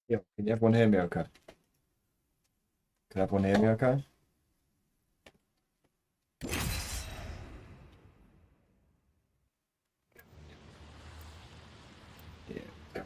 Yeah, can everyone hear me okay? Can everyone hear me okay? Yeah.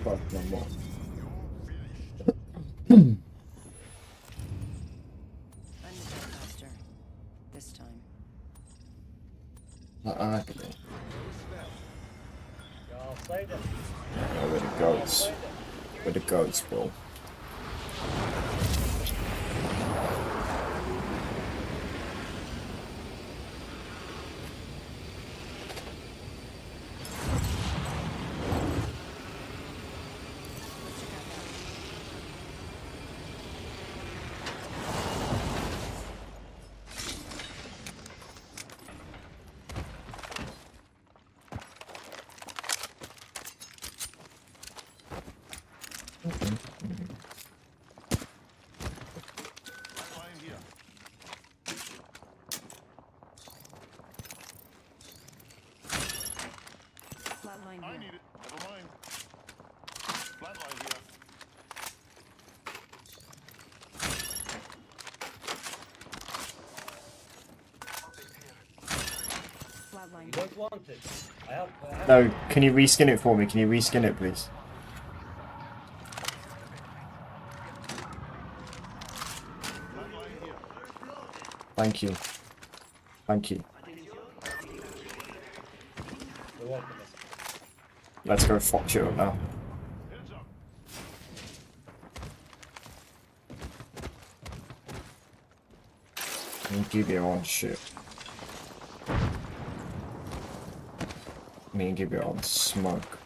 Fuck no more. Faster. This time. Agony. Y'all played it. Oh, where the goats? Where the goats, bro? Flatline I here. need it. Never mind. Flatline here. Flatline You here. don't want it. I have No, can you reskin it for me? Can you reskin it, please? Flatline here. Thank you. Thank you. the one for this. Let's go fuck shit up now. Heads up. And give you on shit. Me and give you on smoke.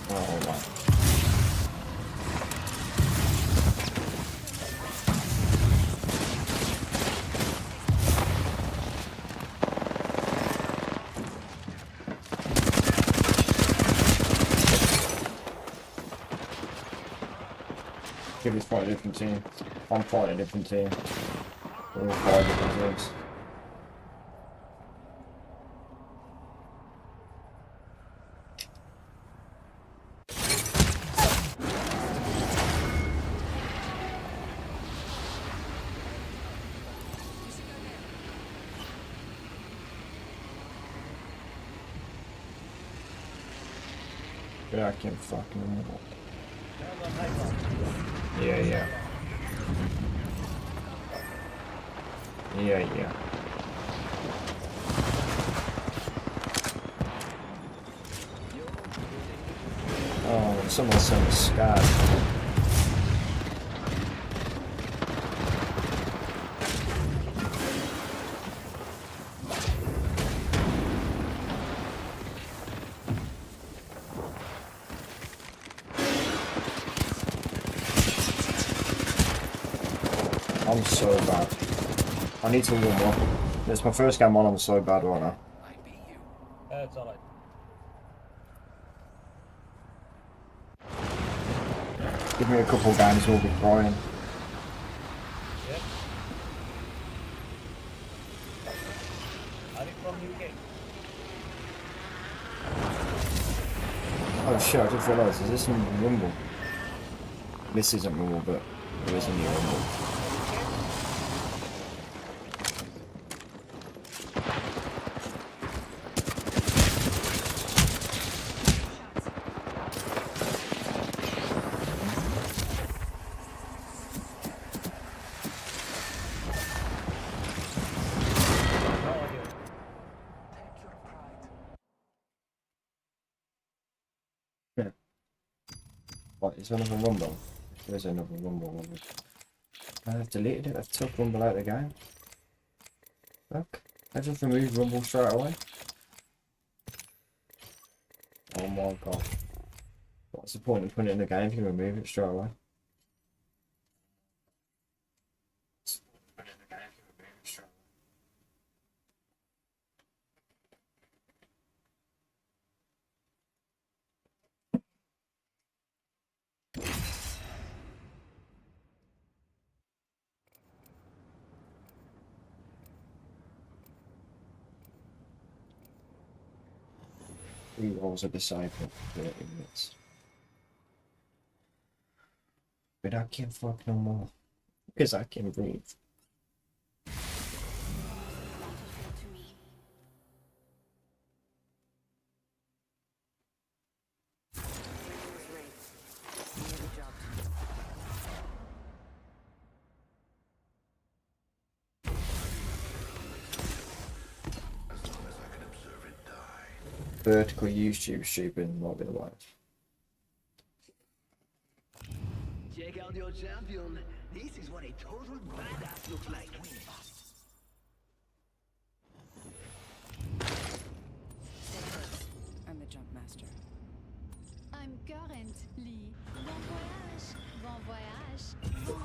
Oh man. Give us fight a different team. I'm fighting a different team. We're all fighting different teams. Yeah, I can fucking remember. Yeah, yeah. Yeah, yeah. Oh, someone sent a scat. I'm so bad. I need to warm up. It's my first game on, I'm so bad right now. It's alright. Give me a couple games, we'll be crying. Yep. Are you from UK? Oh shit, I just realised, is this in Rumble? This isn't Rumble, but There is a new rumble. No idea. What, is there another rumble? There is another rumble. I've deleted it, I've took rumble out of the game. Look, I just removed rumble straight away. Oh my god. What's the point of putting it in the game if you remove it straight away? What's the point of putting it in the game if you remove it straight away? Rerolls a disciple for 30 minutes. But I can't fuck no more. Because I can breathe. Vertical YouTube stupid might be the way. Check out your champion. This is what a total badass looks like. I'm the jump master. I'm currently. Bon voyage, bon voyage, bon voyage.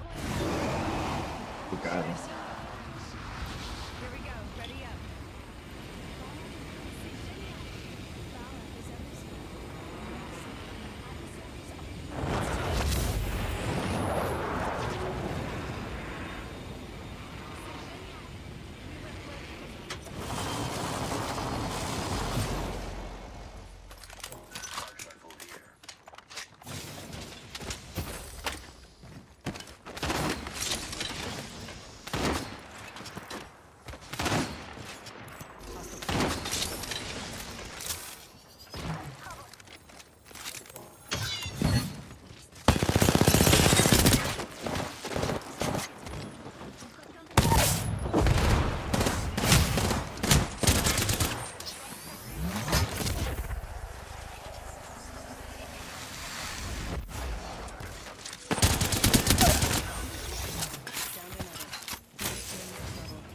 Good guy. Here we go. Ready up.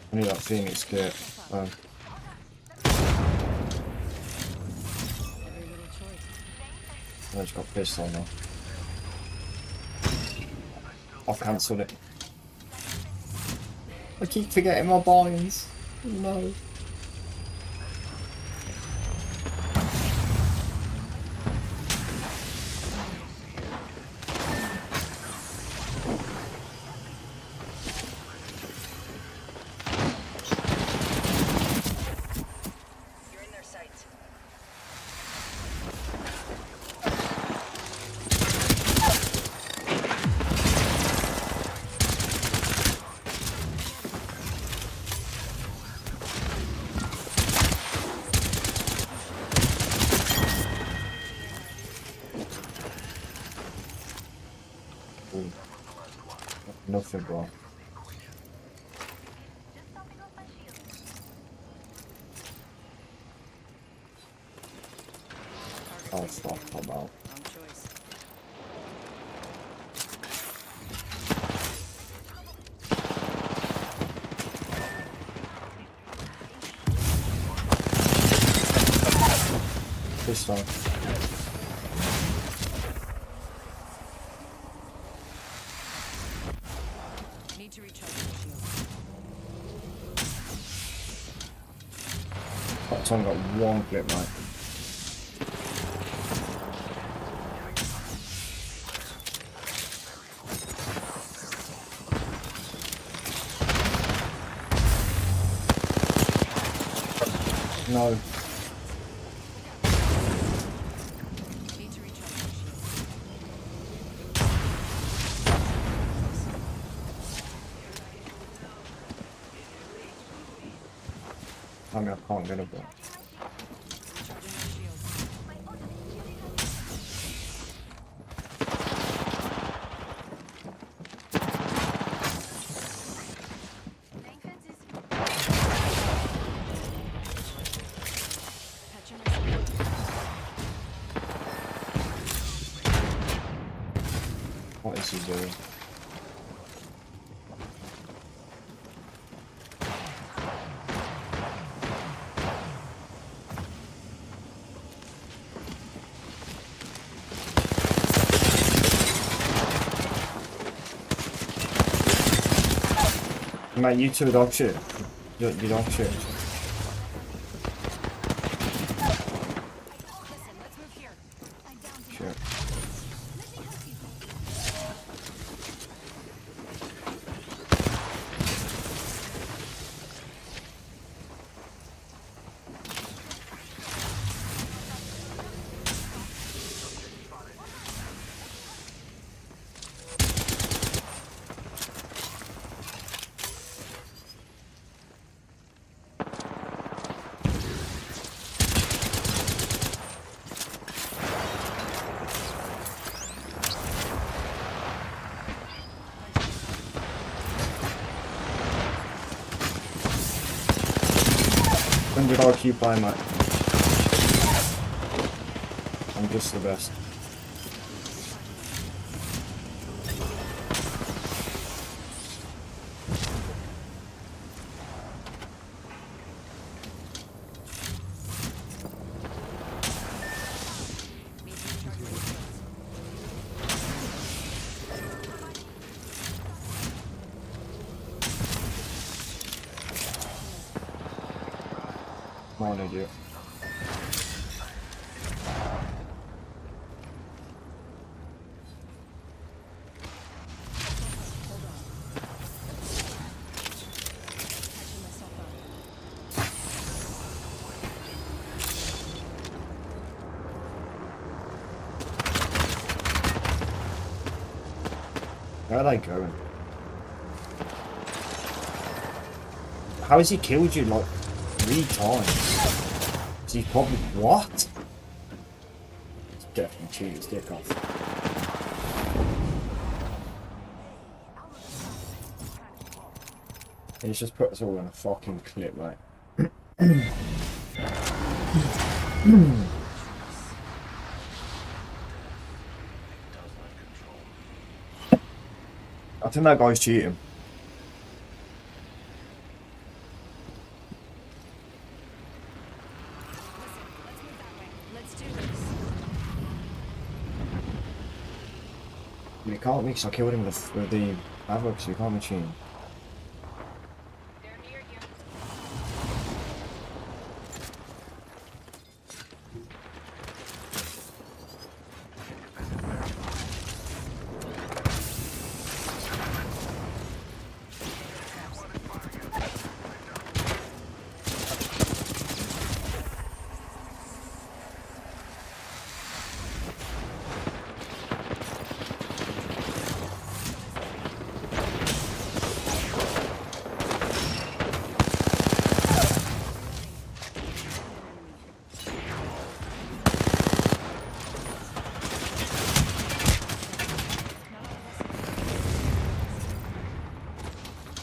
I need that Phoenix kit. Every little choice. I just got pissed on now. I've cancelled it. I keep forgetting my binds. No. You're in their sights. Ooh. Nothing, bro. Oh, stop, I'm out. Wrong choice. Pissed on. Need to recharge your shield. That time got one clip, mate. No. Need to recharge your shield. I mean, I can't get a ball. Charging my shields. Patching myself up. What is he doing? Mate, you two are dog shit. You dog shit. Listen, let's move here. I downed him. Sure. Let me help you. $100 buy, mate. I'm just the best. Come on, idiot. Patching myself up. Where are they going? How has he killed you like 3 times? Is he probably what? He's definitely cheated his dick off. He's just put us all in a fucking clip, mate. I think that guy's cheating. Let's do this. You can't mix. I killed him with the Havoc, so you can't machine. They're near you.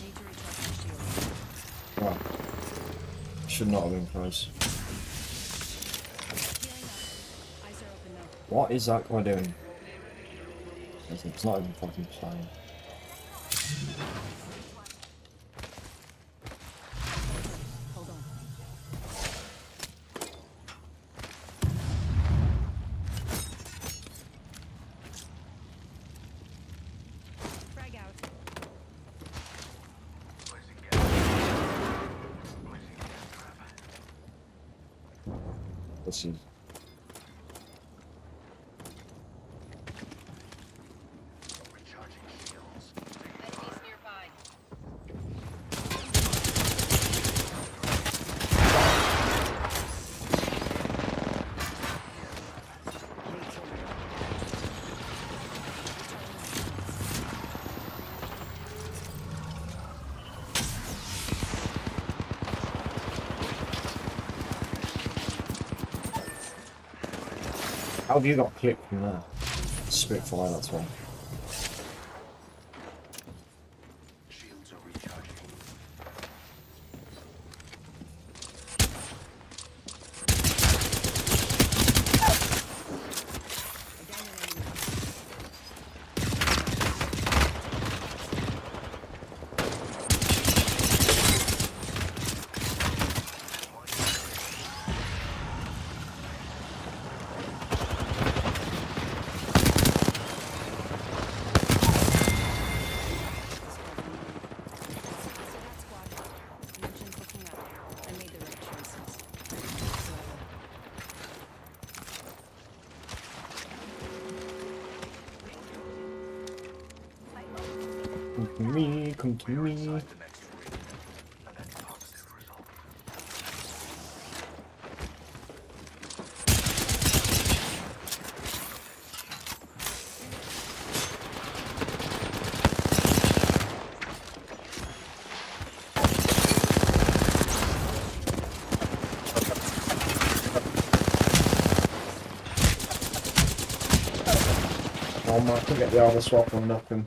Need to recharge my shields. Well, should not have been close. Healing up. Eyes are open though. What is that guy doing? It's not even fucking playing. Hold on. Frag out. Let's see. Enemies nearby. How have you got clipped from there? Spitfire, that's why. Shields are recharging. Down an enemy. I made the right choices. So, Come to me, come to me. The next ring. And that's a positive result. Oh man, I can get the other swap on nothing.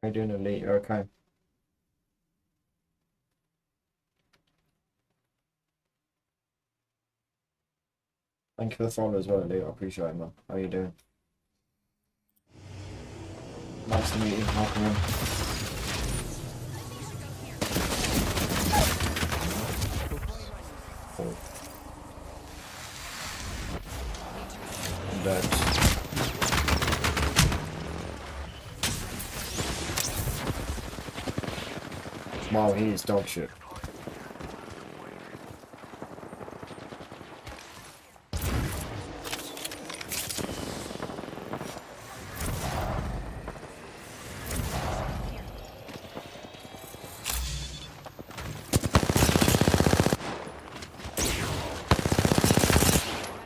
Are you doing elite? Okay. Thank you for the follow as well, elite. I appreciate it, man. How are you doing? Nice to meet you. Welcome in. Oh. I'm dead. Wow, he is dog shit.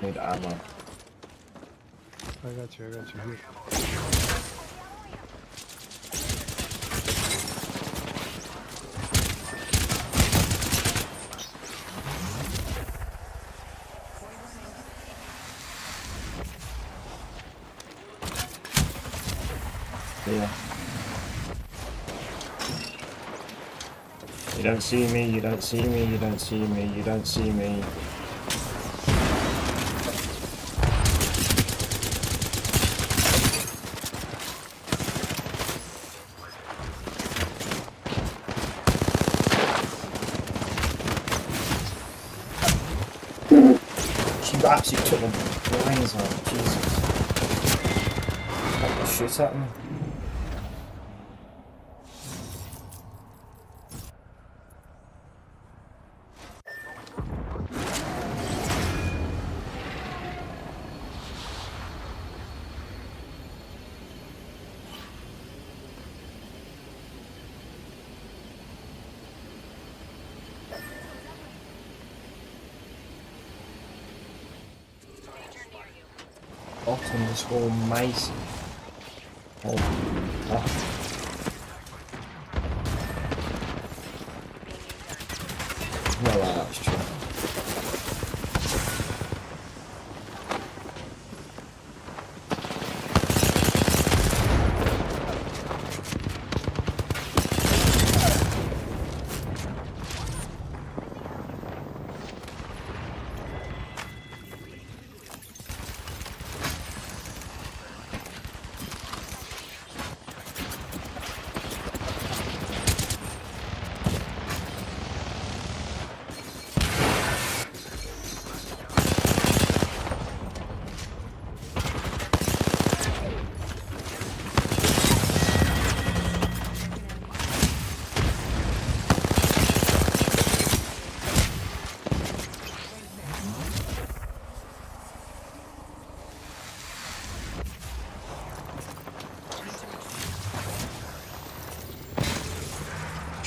Need ammo. I got you here. Yeah. You don't see me, you don't see me, you don't see me, you don't see me. She absolutely took the brains out, Jesus. What the shit at me? Bottom is all Mason. Oh. Well, that's true.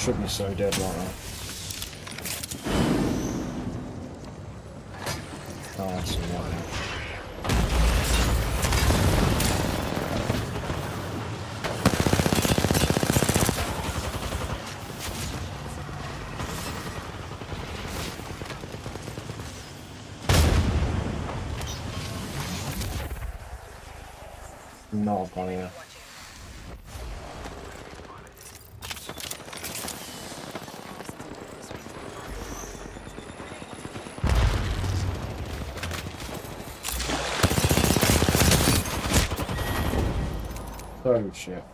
Should be so dead right now. Oh, I see right now. No, funny. Oh shit.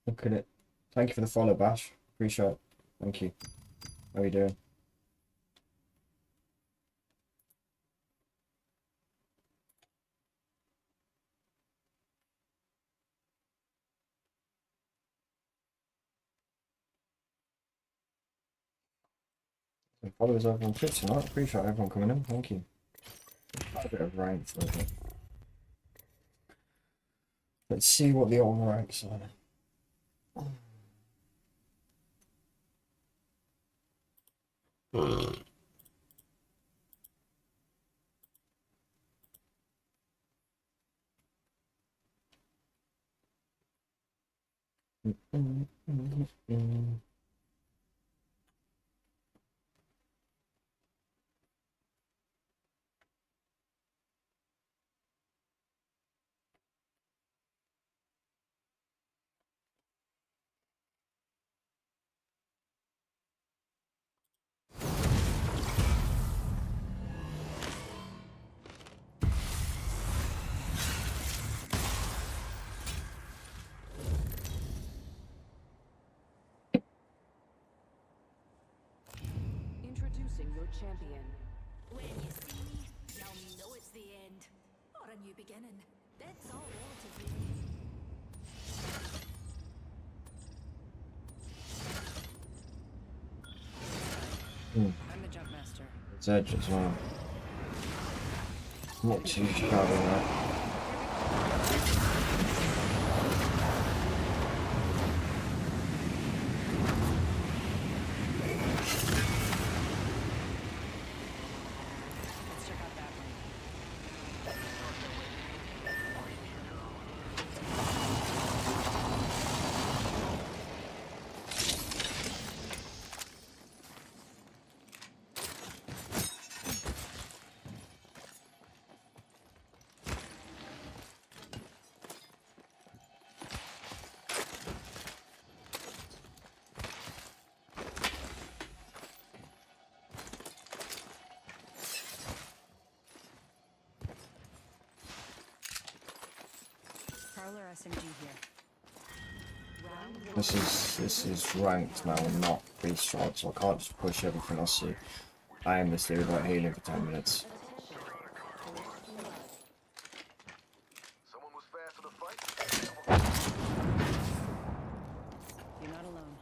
Look at it. Thank you for the follow, Bash. Appreciate it. Thank you. How are you doing? Some followers over on Twitch tonight. Appreciate everyone coming in. Thank you. A bit of rank for it. Let's see what the old ranks are. Introducing your champion. When you see me, you'll know it's the end. Or a new beginning. That's all relative, really. I'm the jump master. It's Edge as well. Not too shabby, right? Let's check out that one. Parlor SMG here. Round one. This is ranked now and not beast strike, so I can't just push everything I see. I aimlessly without healing for 10 minutes. Someone was fast to the fight. You're not alone.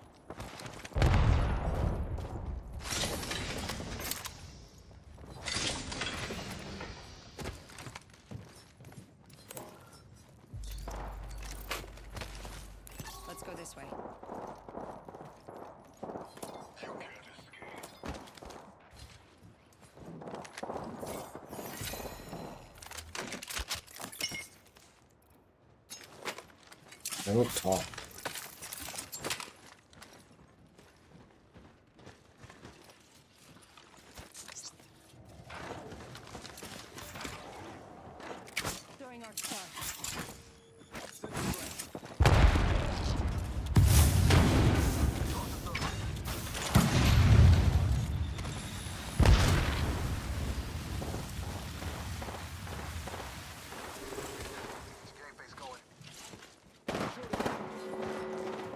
Let's go this way. They look top. Throwing our star. Game face going.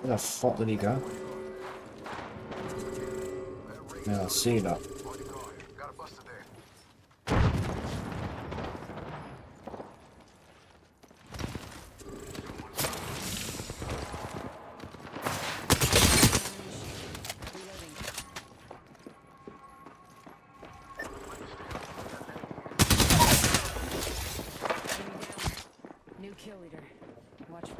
Where the fuck did he go? Yeah, I see that. On your guard. Got a buster there. Reloading. Enemy down. New kill leader. Watch.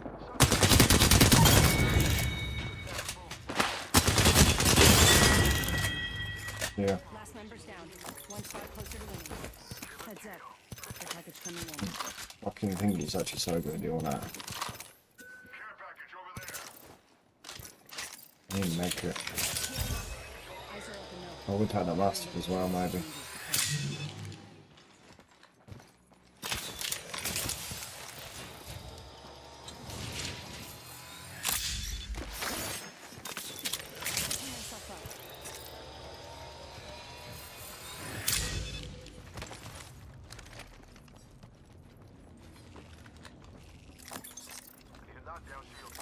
Yeah. Last member's down. One spot closer to winning. Heads up. The package coming in. Fucking think he's actually so good at doing that. Care package over there. I need to make it. Eyes are open now. I would have that mastiff as well, maybe. Clean yourself up. Need a knockdown shield.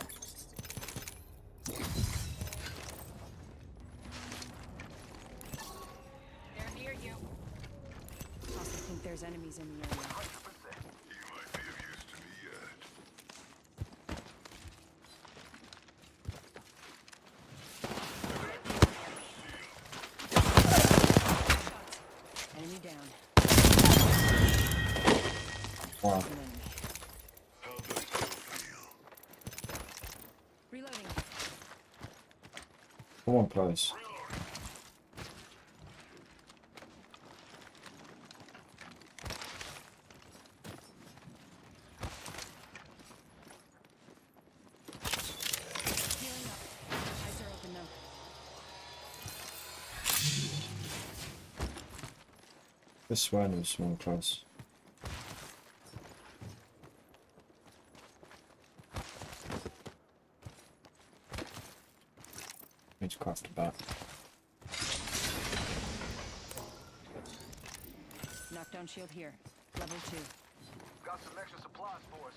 They're near you. Also think there's enemies in the area. 100%. You might be of use to me yet. Enemy down. Wow. An enemy. How does that feel? Reloading. Come on, close. Healing up. Eyes are open now. This one is one close. Need to craft a bat. Knockdown shield here. Level 2. Got some extra supplies for us.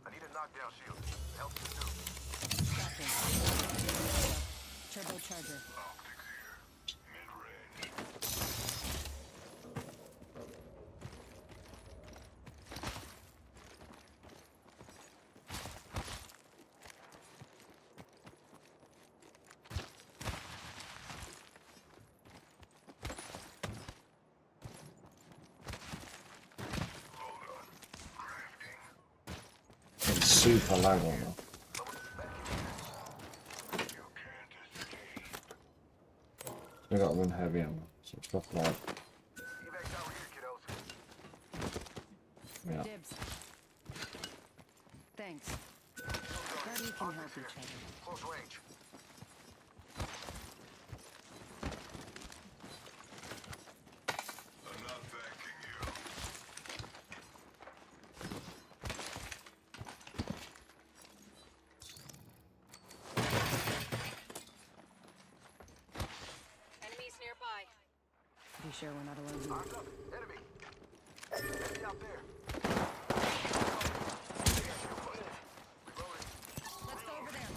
I need a knockdown shield. Help me too. Crafting. Turbocharger. Optics here. Mid-range. It's super low right now. We got one heavy ammo, so it's not like, Evac over here, kiddos. yeah. Dibs. Thanks. Glad we can help each other. Close range. I'm not thanking you. Enemies nearby. Be sure we're not alone here. Arms up. Enemy. Enemy out there. Let's go over there.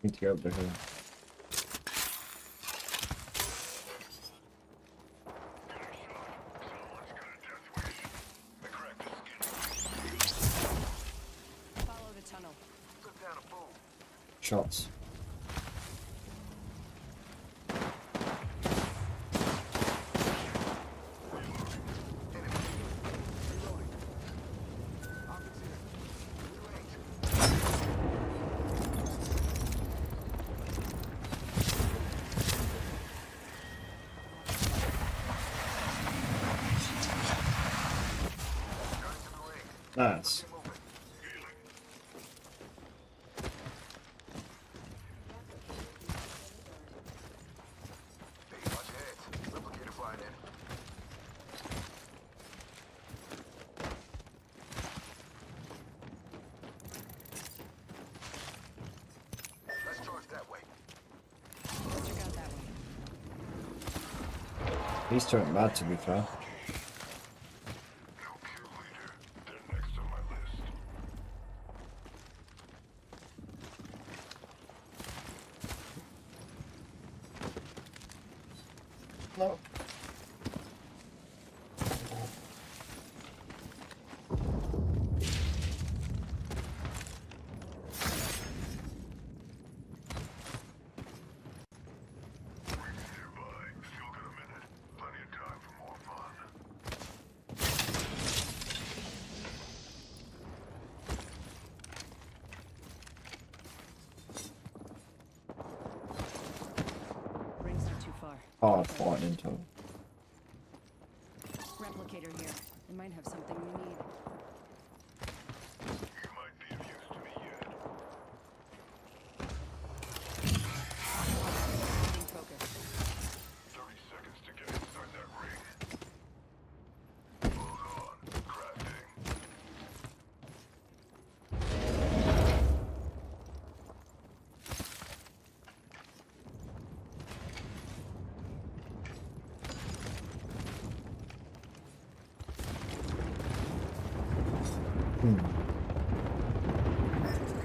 Need to get up to here. Follow the tunnel. Took down a fool. Shots. Nice. Hey, watch your heads. Replicator flying in. Let's charge that way. Check out that way. He's turned mad, to be fair. No kill leader. They're next on my list. No. Nearby. Still got a minute. Plenty of time for more fun. hard fighting into them. Replicator here. It might have something we need. You might be of use to me yet. Getting focused. 30 seconds to get inside that ring. Hold on. Crafting.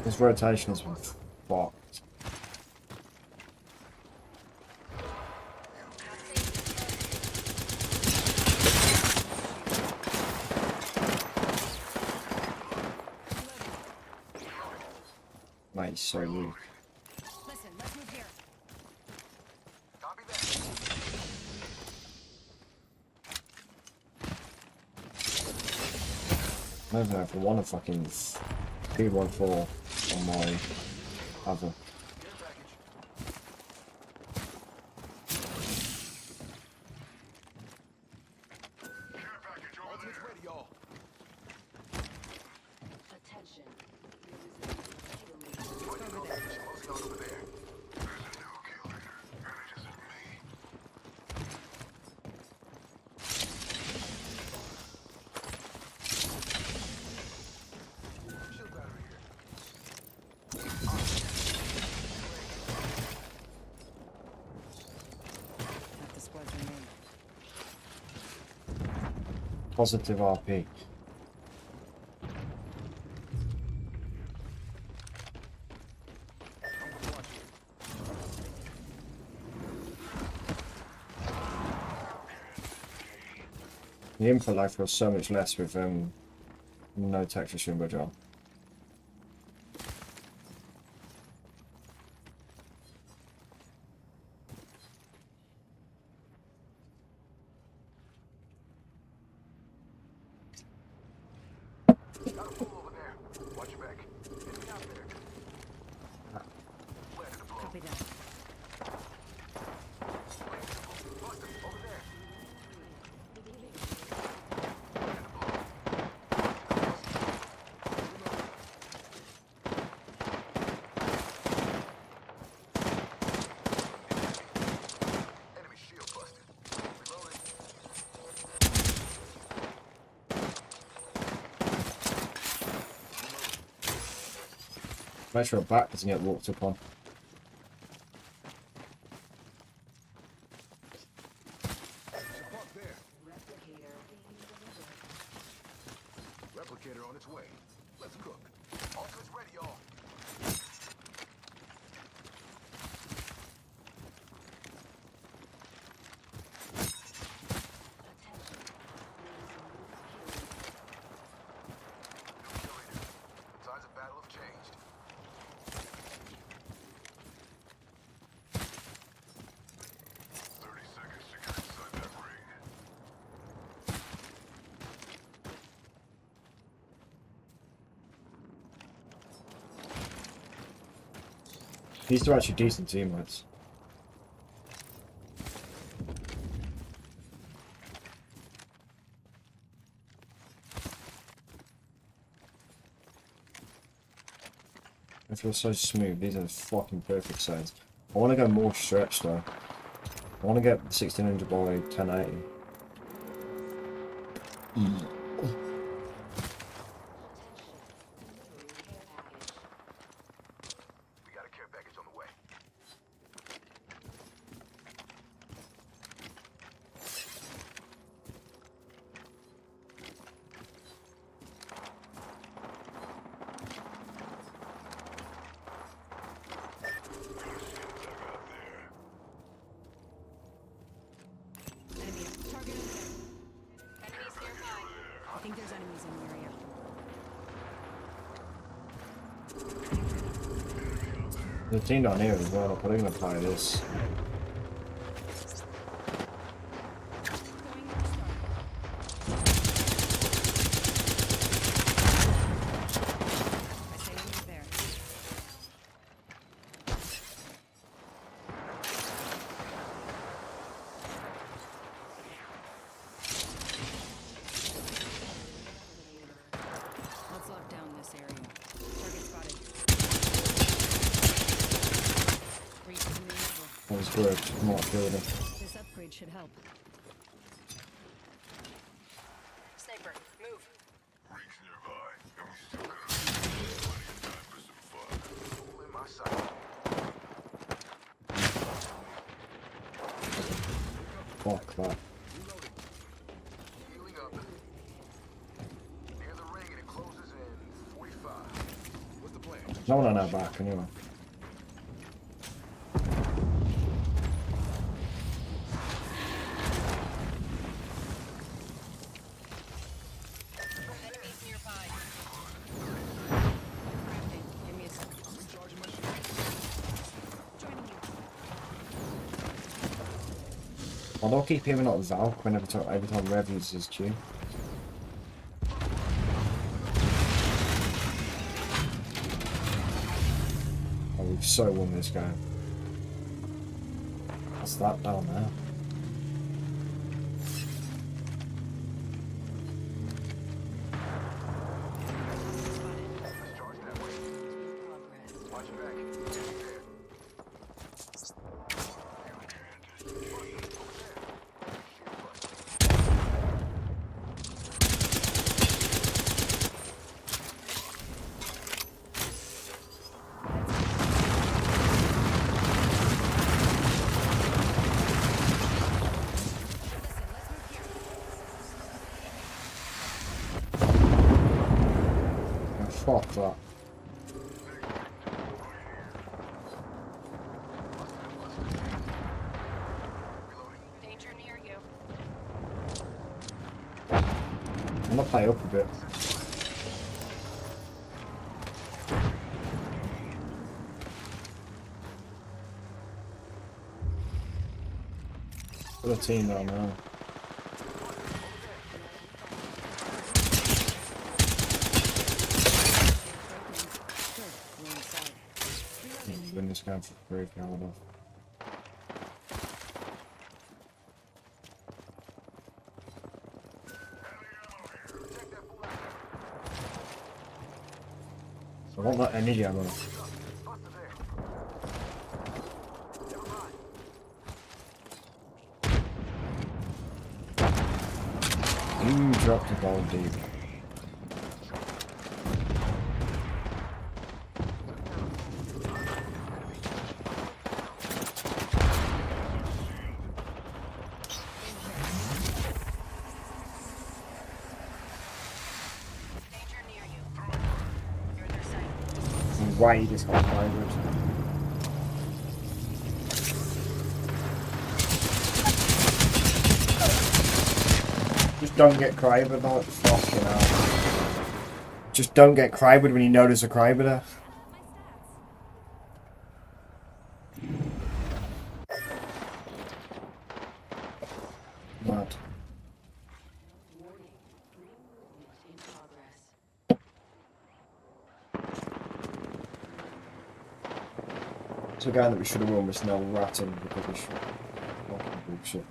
This rotation has been fucked. Mate, he's so weak. Listen, let's move here. Copy that. I don't know if I want a fucking P14 on my other. Care package. Care package over there. Ready, y'all. Attention. Over there. Closing on over there. There's a new kill leader, and it isn't me. Shield battery here. Half the squads remain. Positive RP. The input lag feels so much less with no texture stream bridge on. Got a fool over there. Watch your back. Enemy out there. Planted a blow. Copy that. Bust him. Over there. Enemy shield busted. Reloading. Make sure our back doesn't get walked upon. Park there. Replicator on its way. Let's cook. Ultimate's ready, y'all. Signs of battle have changed. Seconds to get inside that ring. These are actually decent teammates. It feels so smooth. These are fucking perfect sides. I want to go more stretch though. I want to get 1600 by 1080. We got a care package on the way. Enemy. Target over there. Enemies nearby. I think there's enemies in the area. There's a team down here as well, but I'm gonna play this. Going in to start. I say enemies there. That was good. I'm not doing it. This upgrade should help. Sniper, move. Rings nearby, and we still got plenty of time for some fun. In my sight. Fuck that. Healing up. Near the ring and it closes in 45. What's the plan? No one on our back anyway. Enemies nearby. Crafting. Give me a sec. Recharging my shield. Joining you. I don't keep hearing out Valk every time Rev uses his tune. Oh, we've so won this game. What's that down there? Charge that way. Progress. Watch your back. Enemy there. Oh, fuck that. Danger near you. I'm gonna play up a bit. Got a team down there. Good. We're inside. Win this game for free, Canada. I want that energy ammo. You dropped the ball deep. Danger near you. You're in their sight. Why you just got fired? Just don't get Kryber, not fucking hell. Just don't get Kryber when you know there's a Kryber there. Mad. In progress. It's a guy that we should have won was now ratting because we should. Fucking bullshit.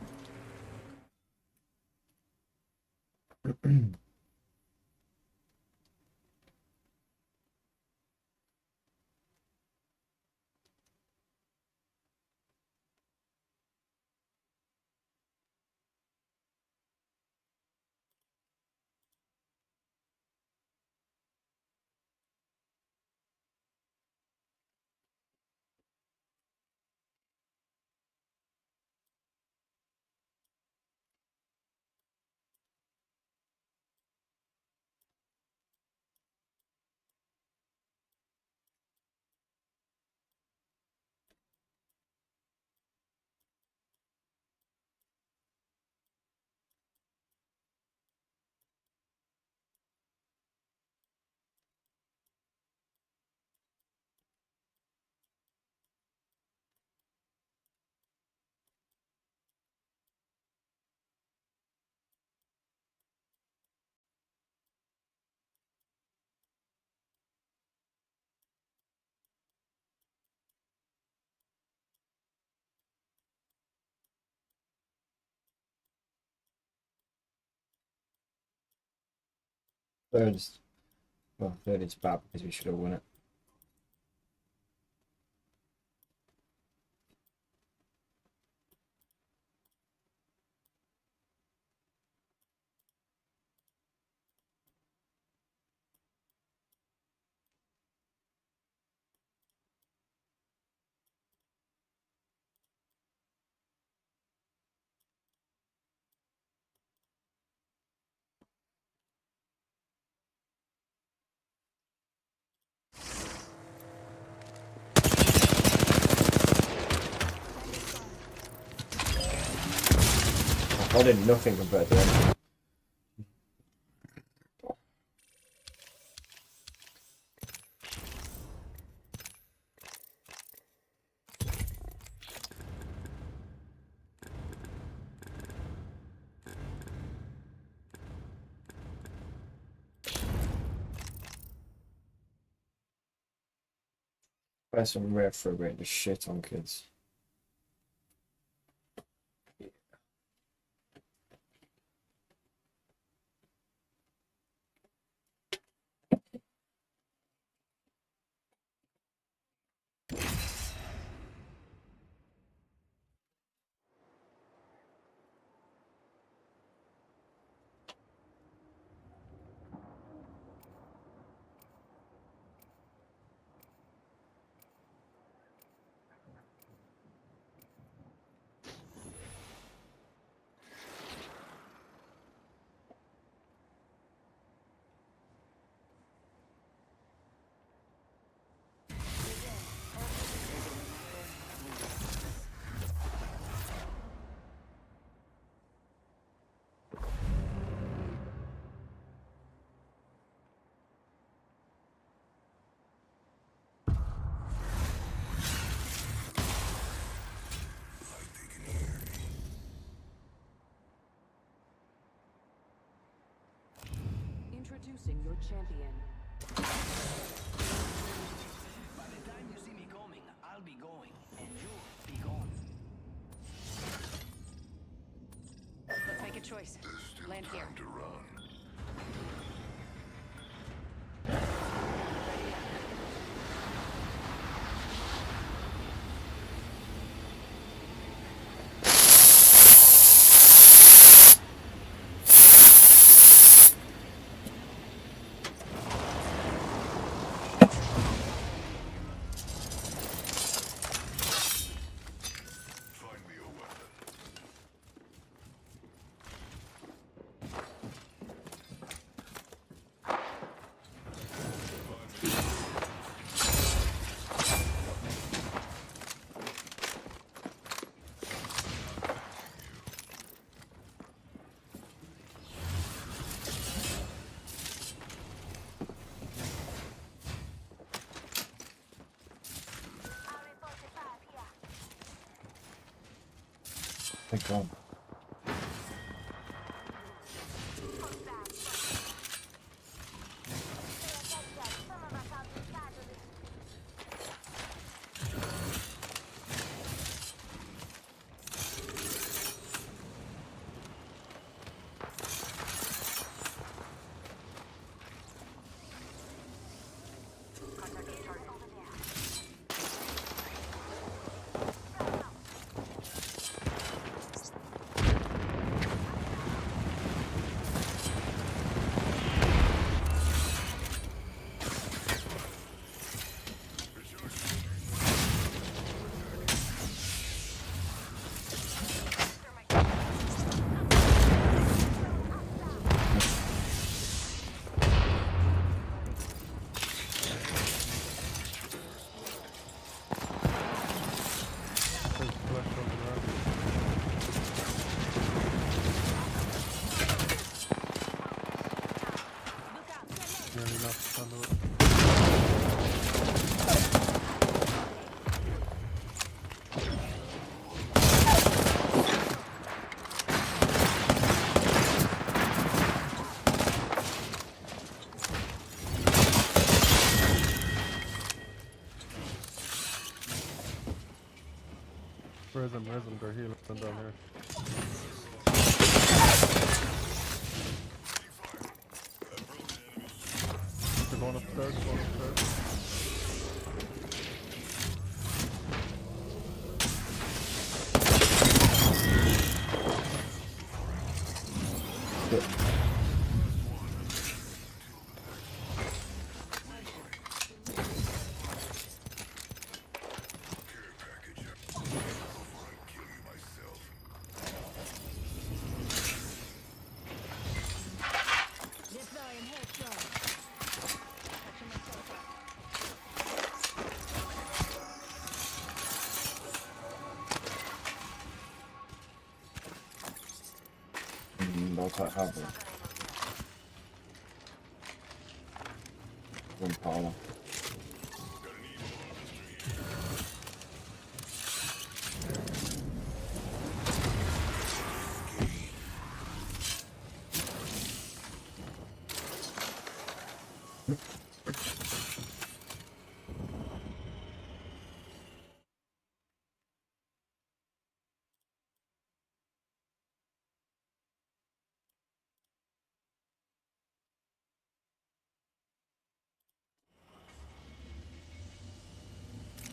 Third is, well, third is bad because we should have won it. I did nothing compared to him. Play some rare fruit to shit on kids. Introducing your champion. By the time you see me coming, I'll be going, and you'll be gone. Let's make a choice. Land here. To run. Find me a weapon. Thank God. There's a flash on the ground. Nearly knocked under it. Res him, they're healing down here. They're going upstairs, Deploying headshot. Touching myself up. type harbor. Impala.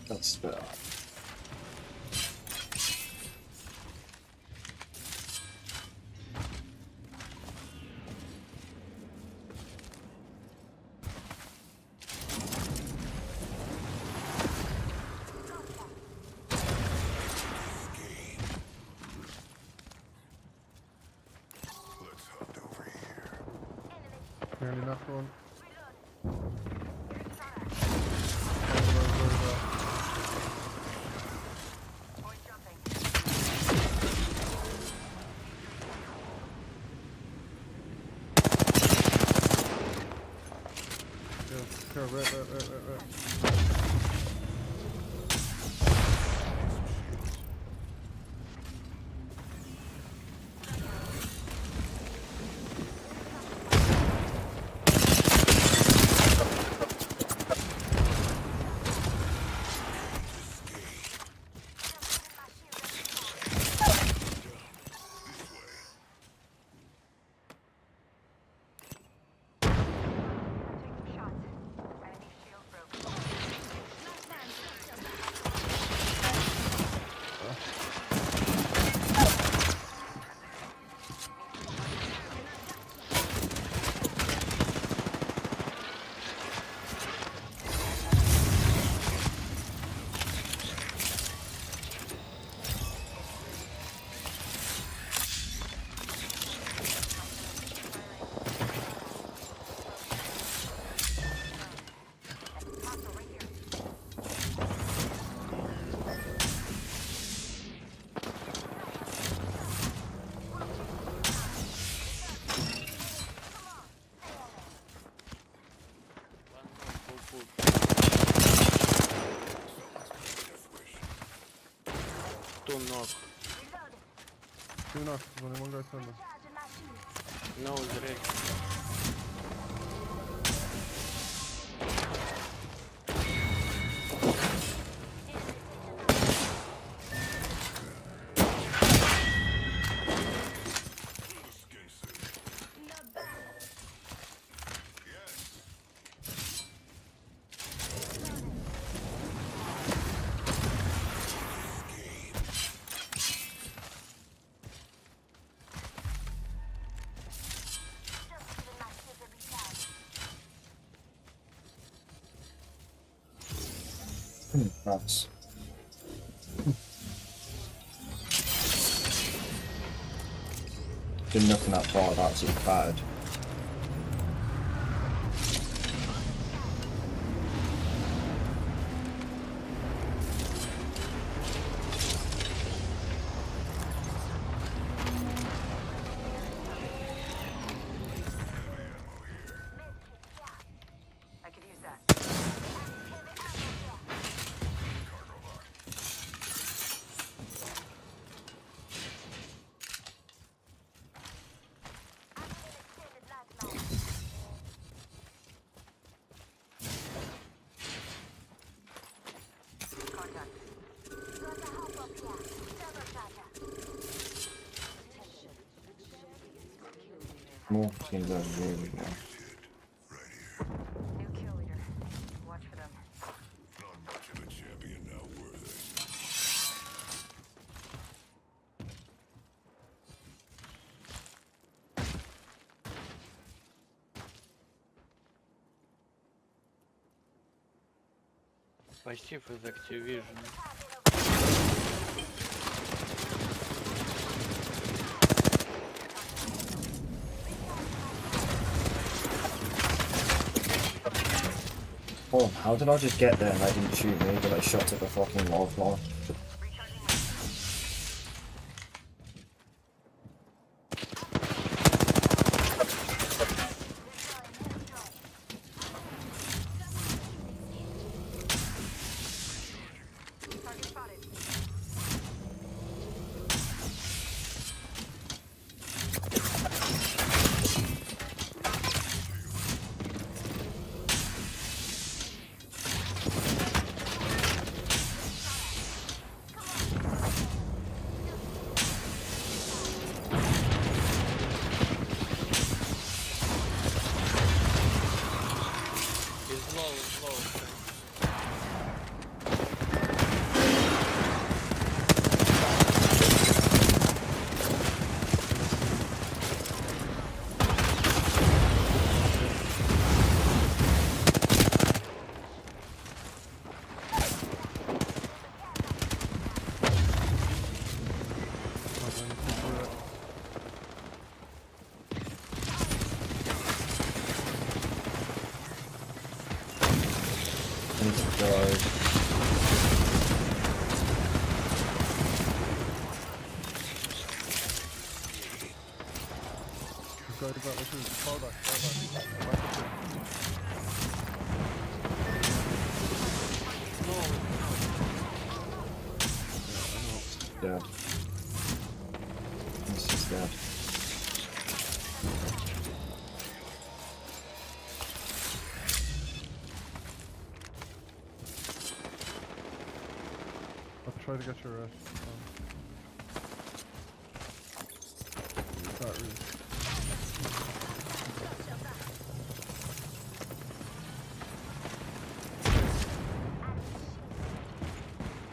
That's better. Let's hunt over here. Nearly knocked one. Yeah, right. Two knock. Two knocks, there's only one guy standing. No, he's ready. Nice. Did nothing that far, that's it battered. I could use that. More teams over here we go. New kill leader. Watch for them. Not much of a champion now, were they? Passive is Activision. Oh, how did I just get there and they didn't shoot me, but I shot at the fucking wildflower? He's low. I need to go. Go to back, fall back. Back up here. Dead. He's just dead. I'll try to get your that room.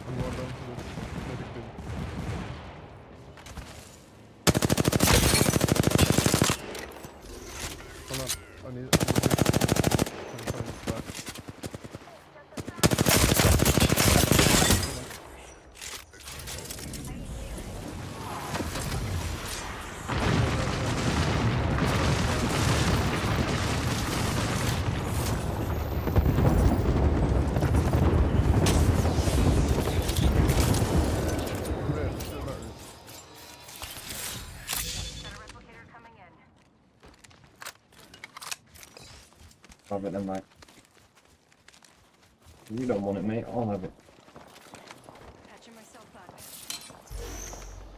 I'm going down to the medic bin. Hold on, I need to find this back. Have it then, mate. You don't want it, mate. I'll have it. Patching myself back.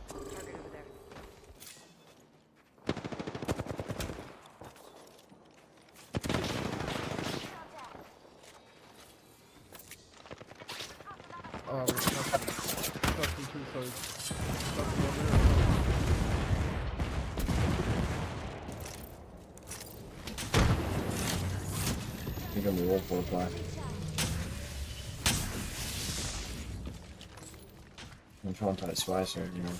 Target over there. We're touching two sides. Touching over here. You're gonna be all for it, back. I'm trying to take space here, you know.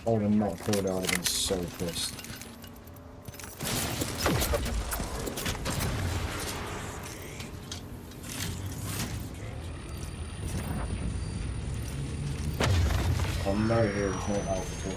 I would have not killed her, I would have been so pissed. I know here is not out for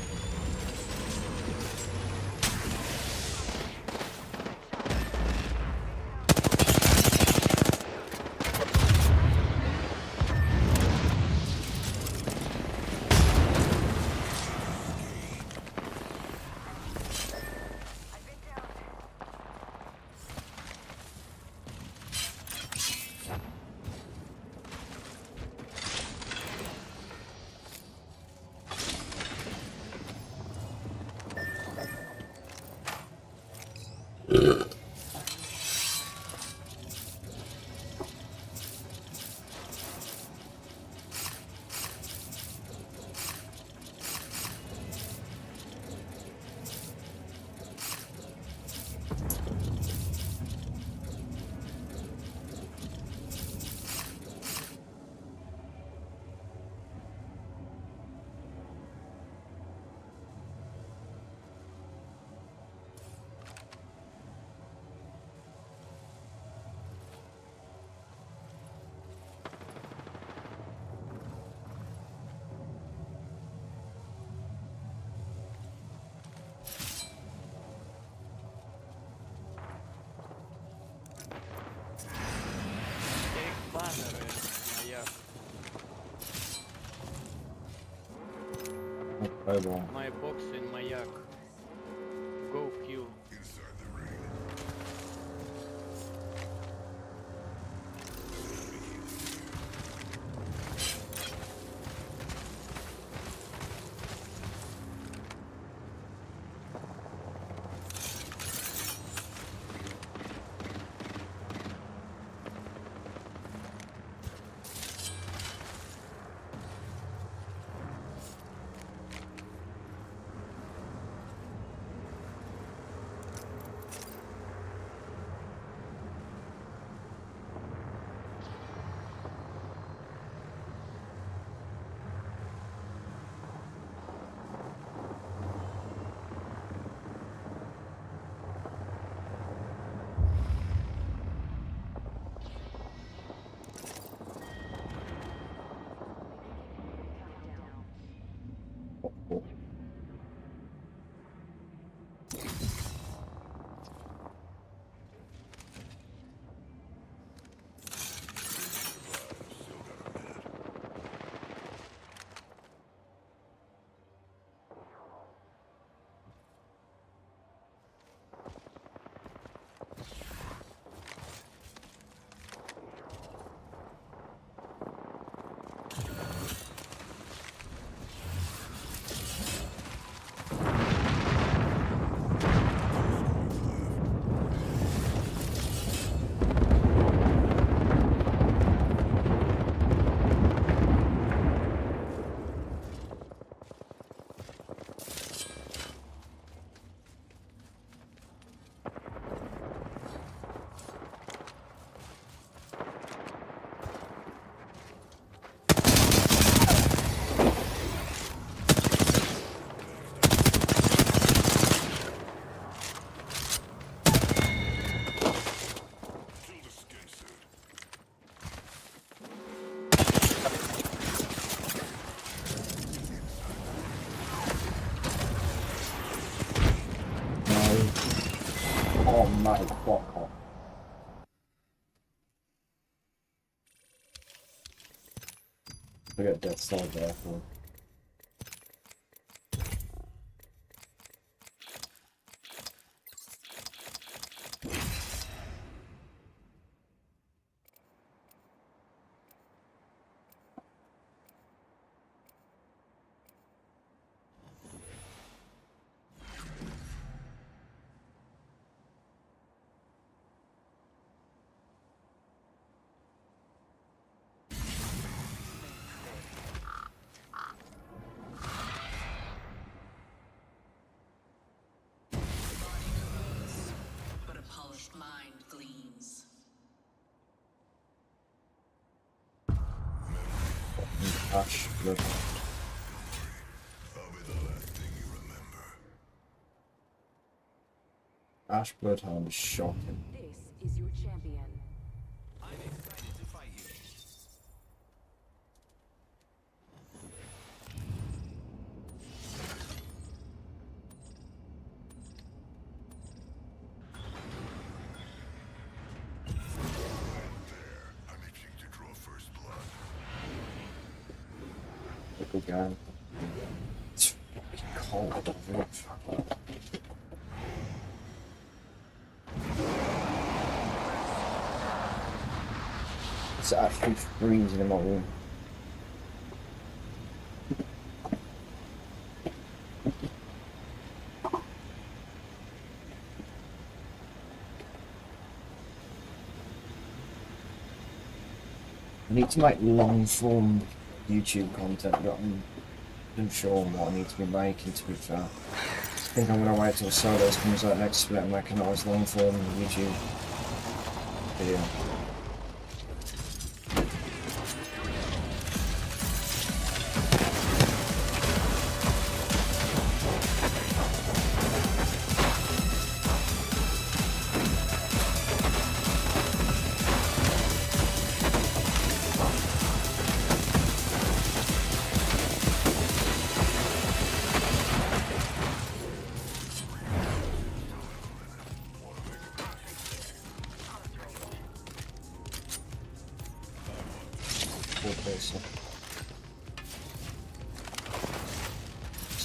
mobile. My box in my yak. Go kill. Inside the ring. Oh my god. I got that solid there for. But a polished mind gleams. Ash blood. I'll be the last thing you remember. Ash Bloodhound is shocking. This is your champion. I'm excited to fight you. I'm itching to draw first blood. Look again. It's fucking cold. It's actually freezing in my room. I need to make long form YouTube content, but I'm unsure on what I need to be making, to be fair. I think I'm going to wait till Solos comes out next split and make a nice long form YouTube video.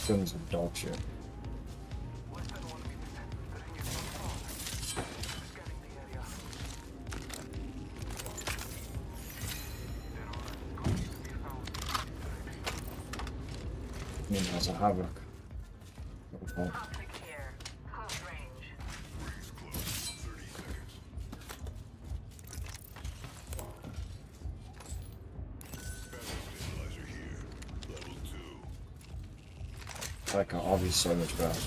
guns are dog shit. I mean, that's a Havoc. Okay. Rings close. 30 seconds. Battle stabilizer here. Level 2. Like, our obvious so much better.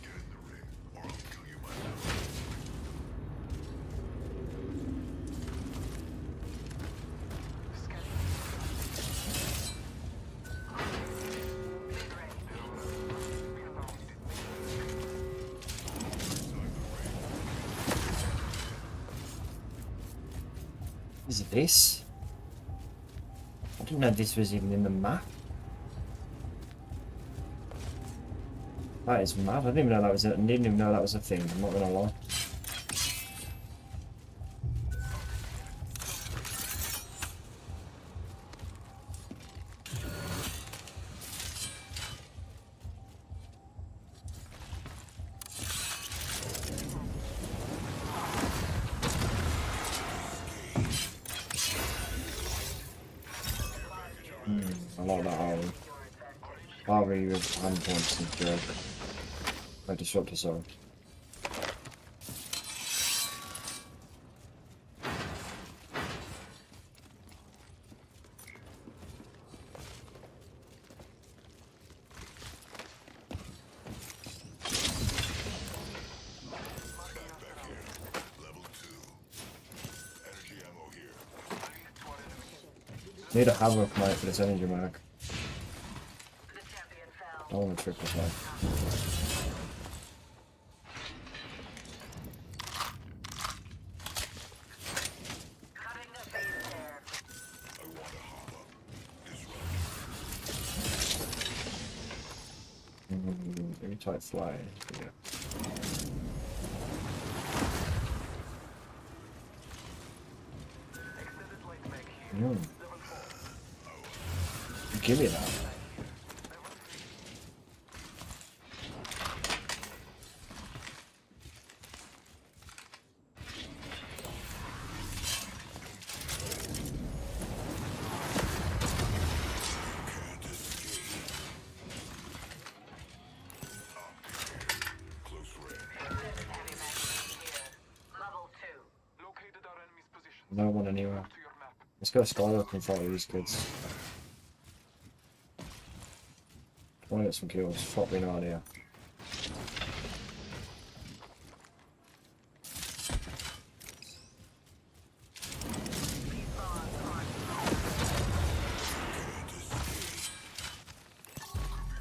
Get in the ring, or I'll kill you myself. Is this? I didn't know this was even in the map. That is mad. I didn't even know that was a, didn't even know that was a thing. I'm not gonna lie. I like that Ari. Ari with hand points and jerk. I disrupt herself. Level 2. Energy ammo here. Need a Havoc mate for this energy mag. I want a triple play. I want to hop up. Disrupt. Very tight fly. Yeah. Give me that. Close range. No one anywhere. Let's go Skylock and follow these kids. I want to get some kills. Fuck me no idea.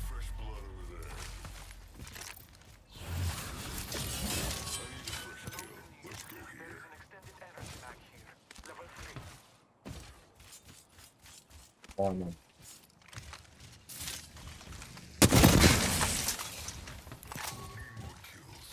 Fresh blood over there. I need a fresh kill. Let's go here. Oh man. More kills.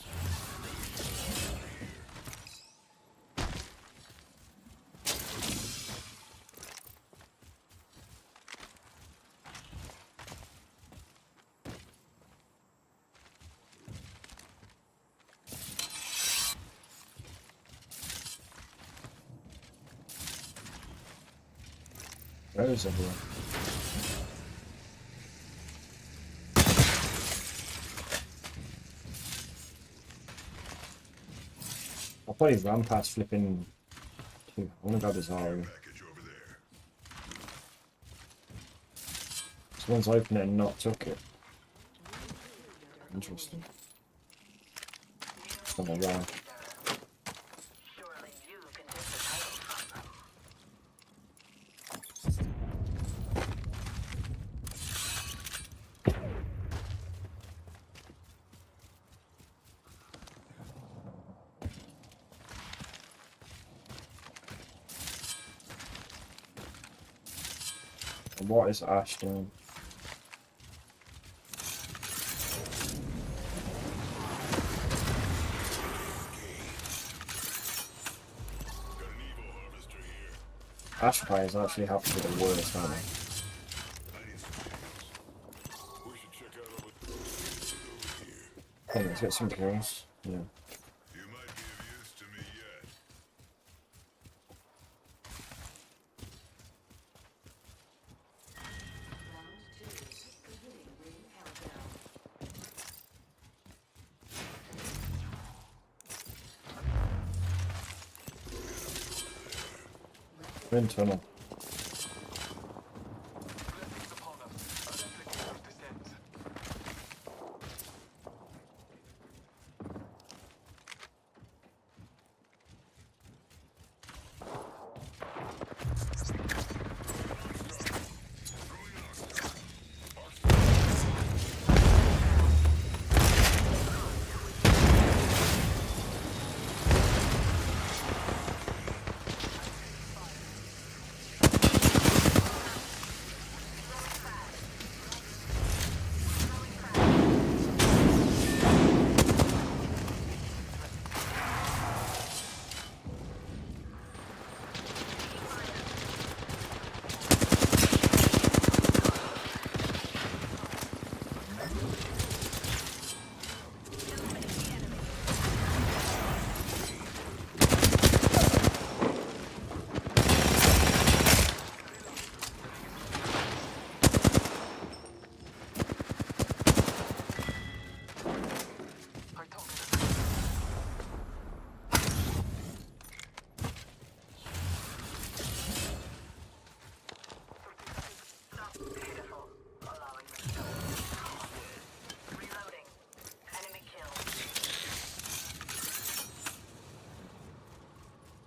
Where is everyone? I'll probably run past flipping. I want to grab this Ari. Package over there. Someone's opened it and not took it. Interesting. It's not right. What is Ash doing? Got an Evo harvester here. Ash players actually have to be the worst, aren't they? We should check out over Come on, let's get some kills. Yeah. You might be of use to me yet. We're in tunnel.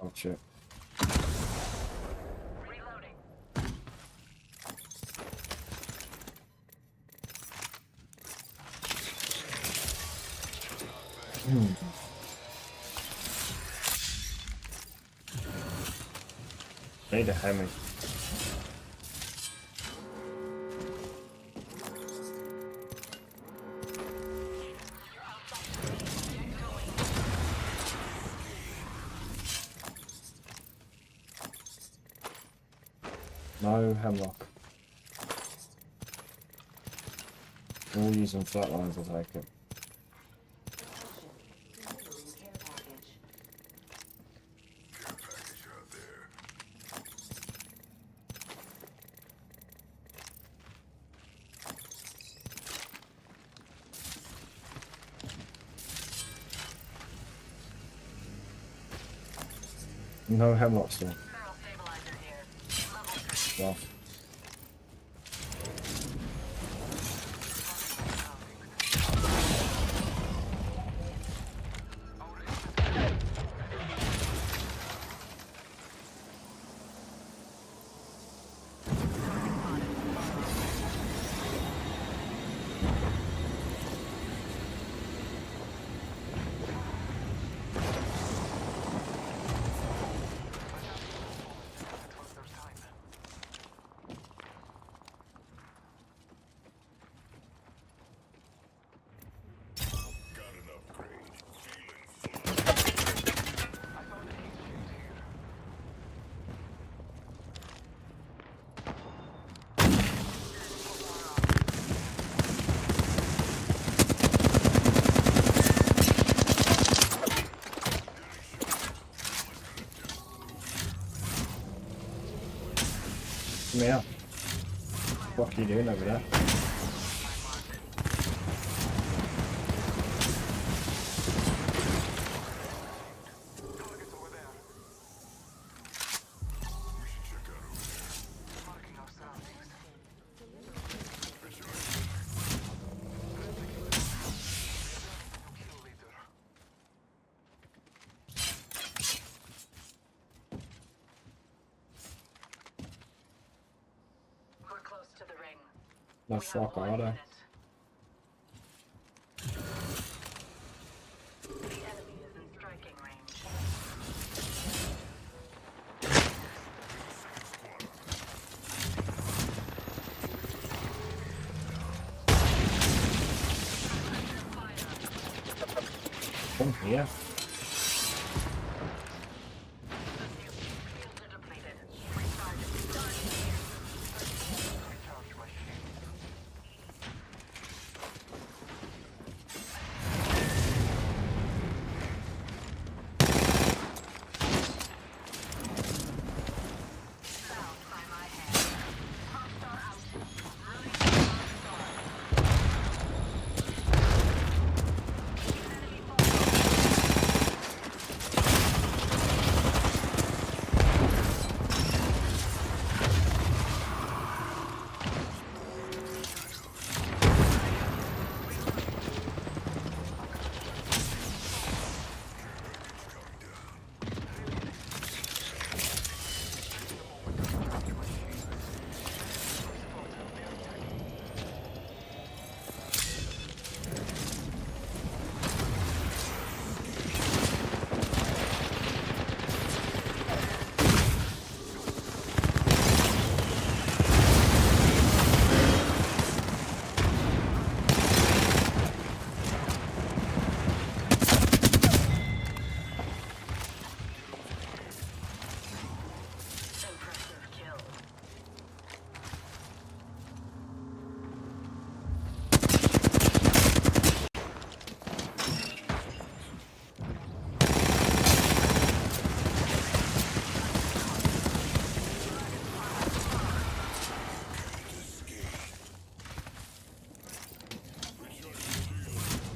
Oh shit. Need a Hemi. No hemlock. We're all using flatlines, I'll take it. Care package out there. No hemlock still. Well. Got an upgrade. Feeling full. Come here. What are you doing over there? We're close to the ring. No fuck are they? The enemy is in striking range. Come here. Shields are depleted. Recharging.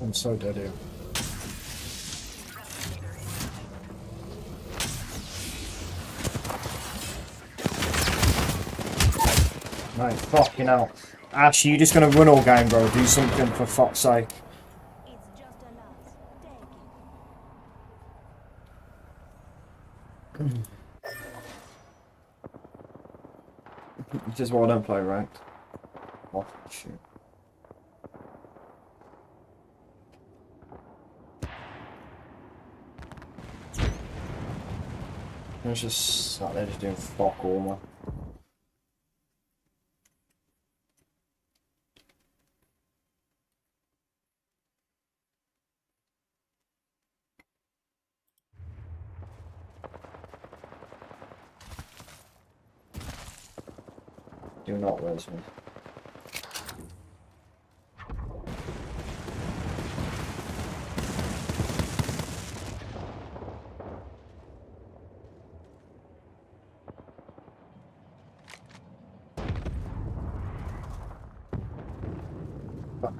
I'm so dead here. No, fucking hell. Ash, you just gonna run all game, bro. Do something for fuck's sake. It's just a laugh. Take it. This is why I don't play ranked. Oh, shit. It's just sat there just doing fuck all, man. Do not res me. Fuck.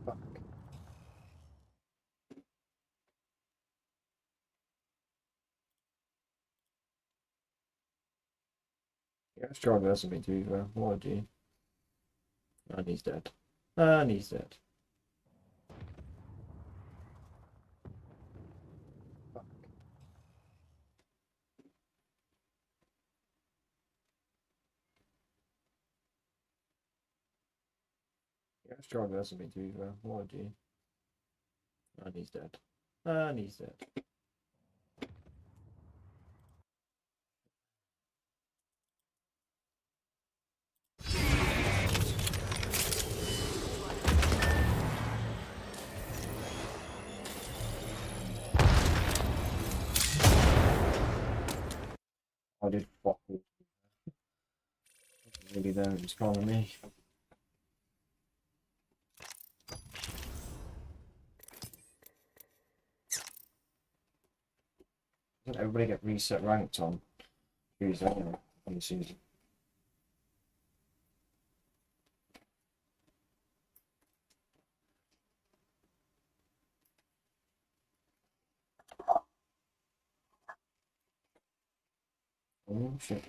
Fuck. Yeah, let's try res me too, bro. What a G. And he's dead. And he's dead. Fuck. Yeah, let's try res me too, bro. What a G. And he's dead. And he's dead. I did fuck all. Really don't, it's gone on me. Doesn't everybody get reset ranked on Tuesday anyway, on the season? Oh shit.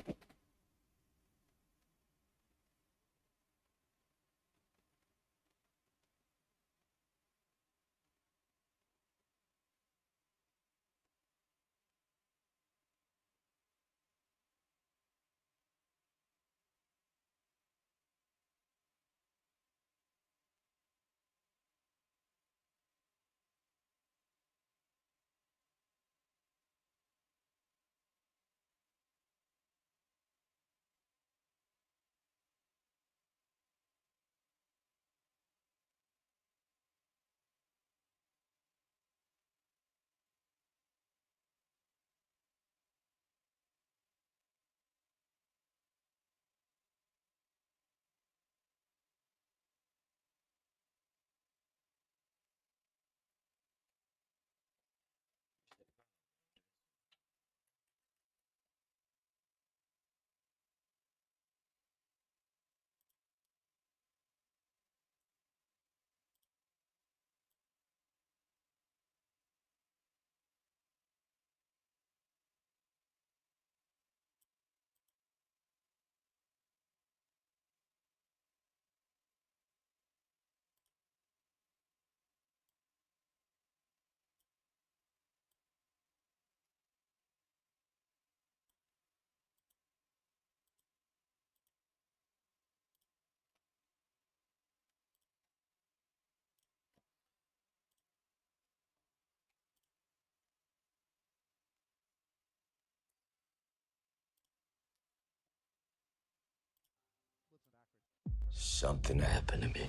Something happened to me.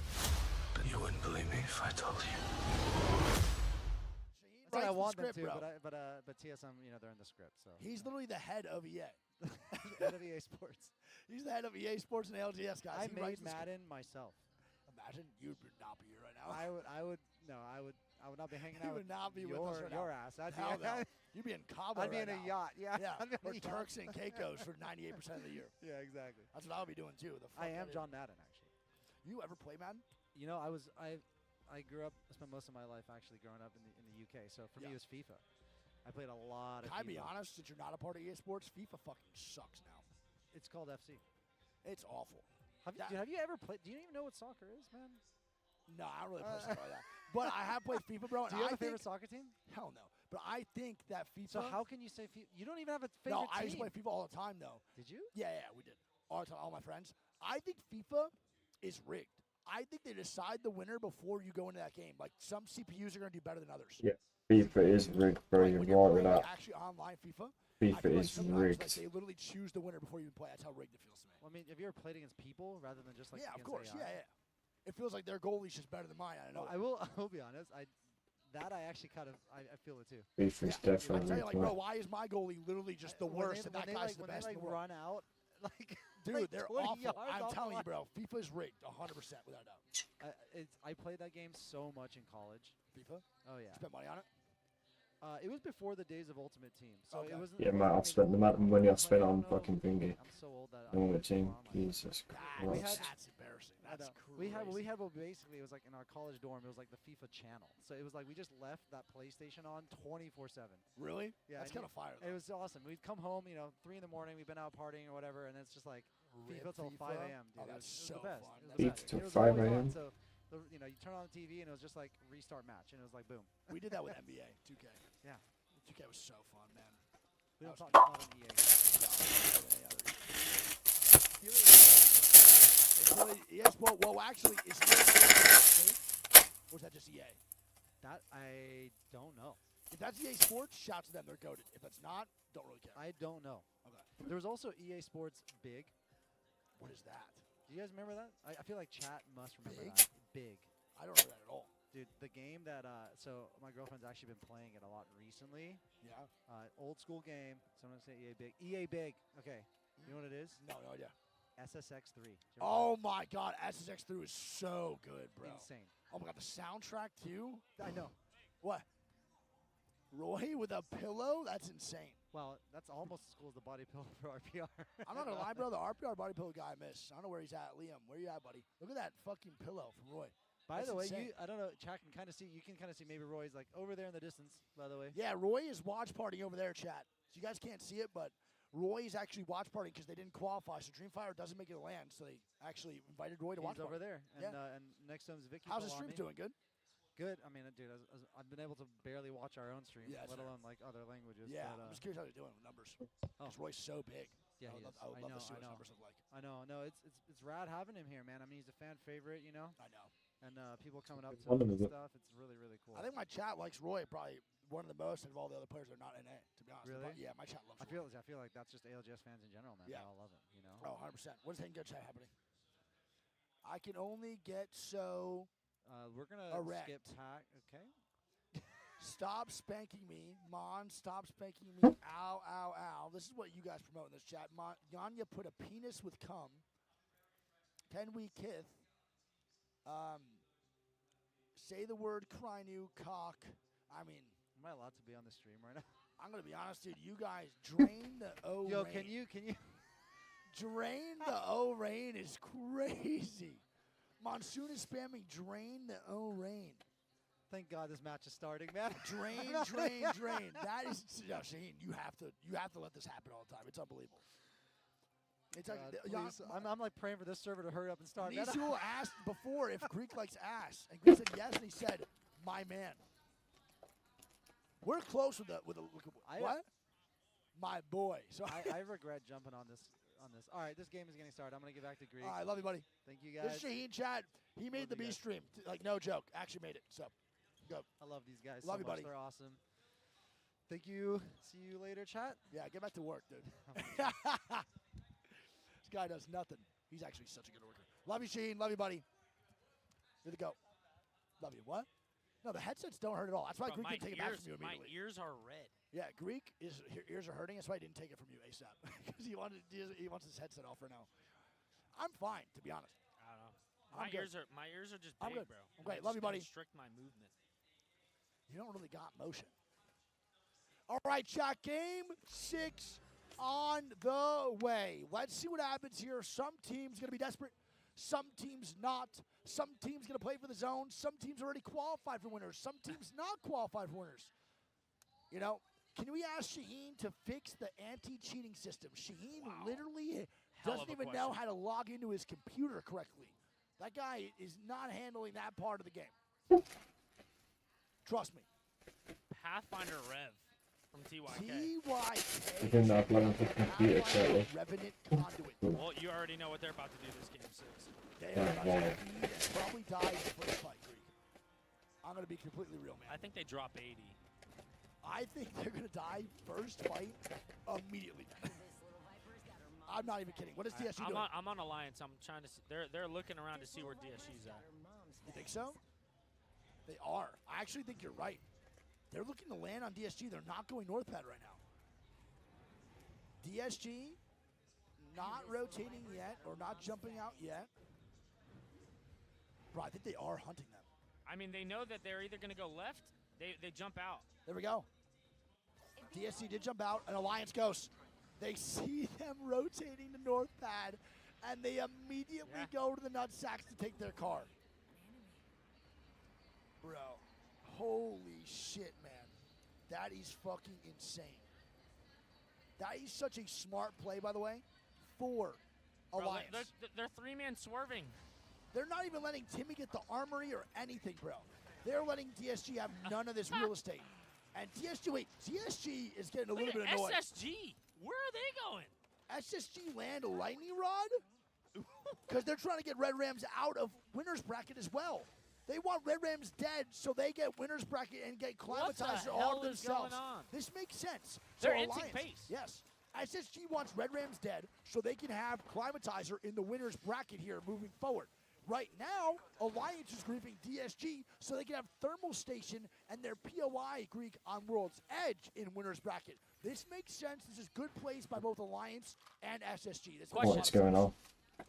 But you wouldn't believe me if I told you. That's what I want them script, to, bro. but TSM, you know, they're in the script, so. He's literally the head of EA. Head of EA Sports. He's the head of EA Sports and LGS, guys. I He made writes the Madden myself. imagine? You would not be here right now. I would not be hanging You out would with not be with your, us right your now. ass. I'd Hell be, no. You'd be in Cabo I'd be right in a now. yacht. Yeah. Yeah, I'd be on or a yacht. Turks and Caicos for 98% of the year. Yeah, exactly. That's what I would be doing too. The fuck I am outta here. John Madden, actually. You ever play Madden? You know, I grew up, I spent most of my life actually growing up in the UK. So for me, it was FIFA. I played a lot of Can I FIFA. be honest? Since you're not a part of EA Sports, FIFA fucking sucks now. It's called FC. It's awful. Have you ever played? Do you even know what soccer is, man? No, I don't really play stuff like that. But I have played FIFA, bro. Do and you have I a favorite think, soccer team? Hell no. But I think that FIFA. So how can you say FIFA? You don't even have a favorite No, I team. used to play FIFA all the time, though. Did you? Yeah, we did. All the time, all my friends. I think FIFA is rigged. I think they decide the winner before you go into that game. Like, some CPUs are going to do better than others. Yeah, FIFA is rigged, bro. Like, You're when right you're with playing that. actually online FIFA, FIFA I feel like is sometimes, rigged. Like, they literally choose the winner before you even play. That's how rigged it feels to me. Well, I mean, have you ever played against people rather than just like Yeah, of against course. AI? Yeah. It feels like their goalie's just better than mine. I don't know. Well, I will be honest. I actually kind of I feel it too. FIFA is I definitely tell you, like, rigged, bro, man. why is my goalie literally just the worst and that guy's the best when in they the world? run out, like Dude, like they're 20 awful. yards I'm off the telling you, line. bro. FIFA's rigged, 100% without a doubt. I played that game so much in college. FIFA? Oh yeah. Spent money on it? It was before the days of Ultimate Team, so Okay. it wasn't. Yeah, it mate, wasn't I've spent the anything amount of money I online. spent I on don't know. fucking thingy. I'm so old that On the don't team. know online. Jesus We Christ. That's embarrassing. I That's know. crazy. We had well, basically it was like in our college dorm. It was like the FIFA channel. So it was like we just left that PlayStation on 24/7. Really? Yeah, That's and kind of fire, It though. was awesome. We'd come home, 3 in the morning. We've been out partying or whatever, and it's just like Rip FIFA till FIFA? 5 a.m. Dude. Oh, It that's was so the best. fun. It was That's the FIFA best. till It was 5 always on. a.m.? So you turn on the TV and it was just like restart match, and it was like boom. We did that with NBA 2K. Yeah. 2K was so fun, man. We don't That talk was about an EA. It's really, yes, well, actually, is EA Sports or is that just EA? That I don't know. If that's EA Sports, shout to them. They're goated. If that's not, don't really care. I don't know. Okay. There was also EA Sports Big. What is that? Do you guys remember that? I feel like chat must remember Big? that. Big. I don't know that at all. Dude, the game that, so my girlfriend's actually been playing it a lot recently. Yeah. Old school game. Someone say EA Big. EA Big. Okay. You know what it is? No idea. SSX3. Oh my God, SSX3 is so good, bro. Insane. Oh my God, the soundtrack too. I know. What? Roy with a pillow? That's insane. Well, that's almost as cool as the body pillow for RPR. I'm not gonna lie, bro. The RPR body pillow guy I miss. I don't know where he's at. Liam, where you at, buddy? Look at that fucking pillow from Roy. By That's the way, insane. I don't know, chat can kind of see, you can kind of see maybe Roy's like over there in the distance, by the way. Yeah, Roy is watch partying over there, chat. So you guys can't see it, but Roy is actually watch partying because they didn't qualify. So Dreamfire doesn't make it to land. So they actually invited Roy to watch He's over party. there. And, Yeah. and next to him is Vicky. How's the Palami. stream doing? Good? Good. I mean, dude, I've been able to barely watch our own stream, Yeah, let sure. alone like other languages. Yeah, but, I'm just curious how they're doing with numbers. Oh. Because Roy's so big. Yeah, I he would is. love, I would I love know, to see I what his know. numbers look like. I know. No, it's rad having him here, man. I mean, he's a fan favorite, I know. and people coming up to Fun him of and it. stuff. It's really, really cool. I think my chat likes Roy probably one of the most of all the other players that are not NA, to be honest. Really? Yeah, my chat loves I Roy. feel like that's just ALGS fans in general, man. Yeah. They all love him, Oh, 100%. What is Hang Good Chat happening? I can only get so. We're gonna Erect. skip tack. Okay. Stop spanking me. Mon, stop spanking me. Ow, ow, ow. This is what you guys promote in this chat. Yanya put a penis with cum. Can we kith? Say the word crinu cock. I mean, Am I allowed to be on the stream right now? I'm going to be honest, dude. You guys drain the O Yo, rain. can you? Drain the O rain is crazy. Monsoon is spamming drain the O rain. Thank God this match is starting, man. Drain, drain, drain. That is, Shaheen, you have to let this happen all the time. It's unbelievable. It's like, God, please. I'm like praying for this server to hurry up and start. man. Nisul asked before if Greek likes ass, and Greek said yes, and he said, "My man." We're close with the what? My boy. So I regret jumping on this. All right, this game is getting started. I'm gonna get back to Greek. all right, love you, buddy. Thank you This guys. is Shaheen Chad. He made Love the you B guys. stream. Like no joke, actually made it. So, go. I love these guys. Love so you, much. buddy. They're awesome. Thank you. See you later, chat. Yeah, get back to work, dude. This guy does nothing. He's actually such a good worker. Love you, Sheen. Love you, buddy. Here to go. Love you. What? No, the headsets don't hurt at all. That's why Bro, Greek didn't take it back from you my immediately. ears are red. Yeah, Greek is ears are hurting. That's why he didn't take it from you ASAP because he wants his headset off for now. I'm fine, to be honest. I don't know. I'm good. My ears are just I'm big, good. bro. I'm and great. they Love just you, kinda buddy. Restrict my movement. You don't really got motion. All right, chat. Game 6 on the way. Let's see what happens here. Some teams going to be desperate. Some teams not. Some teams going to play for the zone. Some teams already qualified for winners. Some teams not qualified for winners. You know, can we ask Shaheen to fix the anti-cheating system? Shaheen literally Hell doesn't of a even know question. how to log into his computer correctly. That guy is not handling that part of the game. Trust me. Pathfinder Rev from TYK. TYK. I didn't upload the computer correctly. Revenant Conduit. Well, you already know what they're about to do this game 6. They are about to feed and probably die in the first fight, Greek. I'm going to be completely real, man. I think they drop 80. I think they're going to die first fight immediately. I'm not even kidding. What is DSG doing? I'm on Alliance. I'm trying to see. They're looking around to see where DSG's at. You think so? They are. I actually think you're right. They're looking to land on DSG. They're not going north pad right now. DSG not rotating yet or not jumping out yet. Bro, I think they are hunting them. I mean, they know that they're either going to go left. They jump out. There we go. DSC did jump out, and Alliance goes. They see them rotating the north pad, and they immediately go to the nutsacks to take their car. Bro, holy shit, man. That is fucking insane. That is such a smart play, by the way, for Alliance. Bro, they're three-man swerving. They're not even letting Timmy get the armory or anything, bro. They're letting DSG have none of this real estate. And DSG is getting a little bit annoyed. SSG, where are they going? SSG land a lightning rod? Because they're trying to get Red Rams out of winner's bracket as well. They want Red Rams dead so they get winner's bracket and get Climatizer all to themselves. Going on? This makes sense. They're so inching Alliance, pace. Yes. SSG wants Red Rams dead so they can have Climatizer in the winner's bracket here moving forward. Right now, Alliance is griefing DSG so they can have Thermal Station and their POI Greek on World's Edge in winner's bracket. This makes sense. This is good plays by both Alliance and SSG. This What's going on?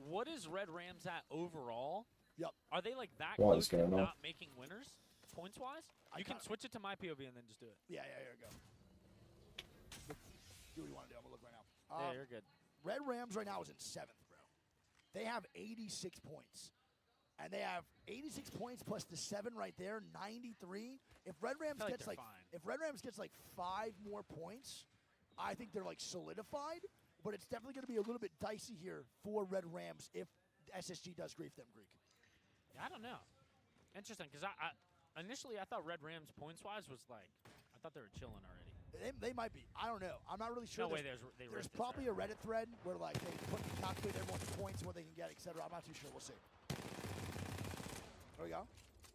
What is Red Rams at overall? Yep. Are they like that What close is to going on? not making winners, points-wise? You can switch it to my POV and then just do it. Yeah, here we go. Do what you want to do. I'm going to look right now. Yeah, you're good. Red Rams right now is in 7th, bro. They have 86 points. And they have 86 points plus the 7 right there, 93. If Red Rams I feel like gets they're like fine. if Red Rams gets like 5 more points, I think they're like solidified. But it's definitely going to be a little bit dicey here for Red Rams if SSG does grief them, Greek. Yeah, I don't know. Interesting, because I initially I thought Red Rams points-wise was like, I thought they were chilling already. They might be. I don't know. I'm not really sure. No way There's they risked it, probably a Reddit thread where like they calculate everyone's points and what they can get, etc. I'm not too sure. We'll see. There we go.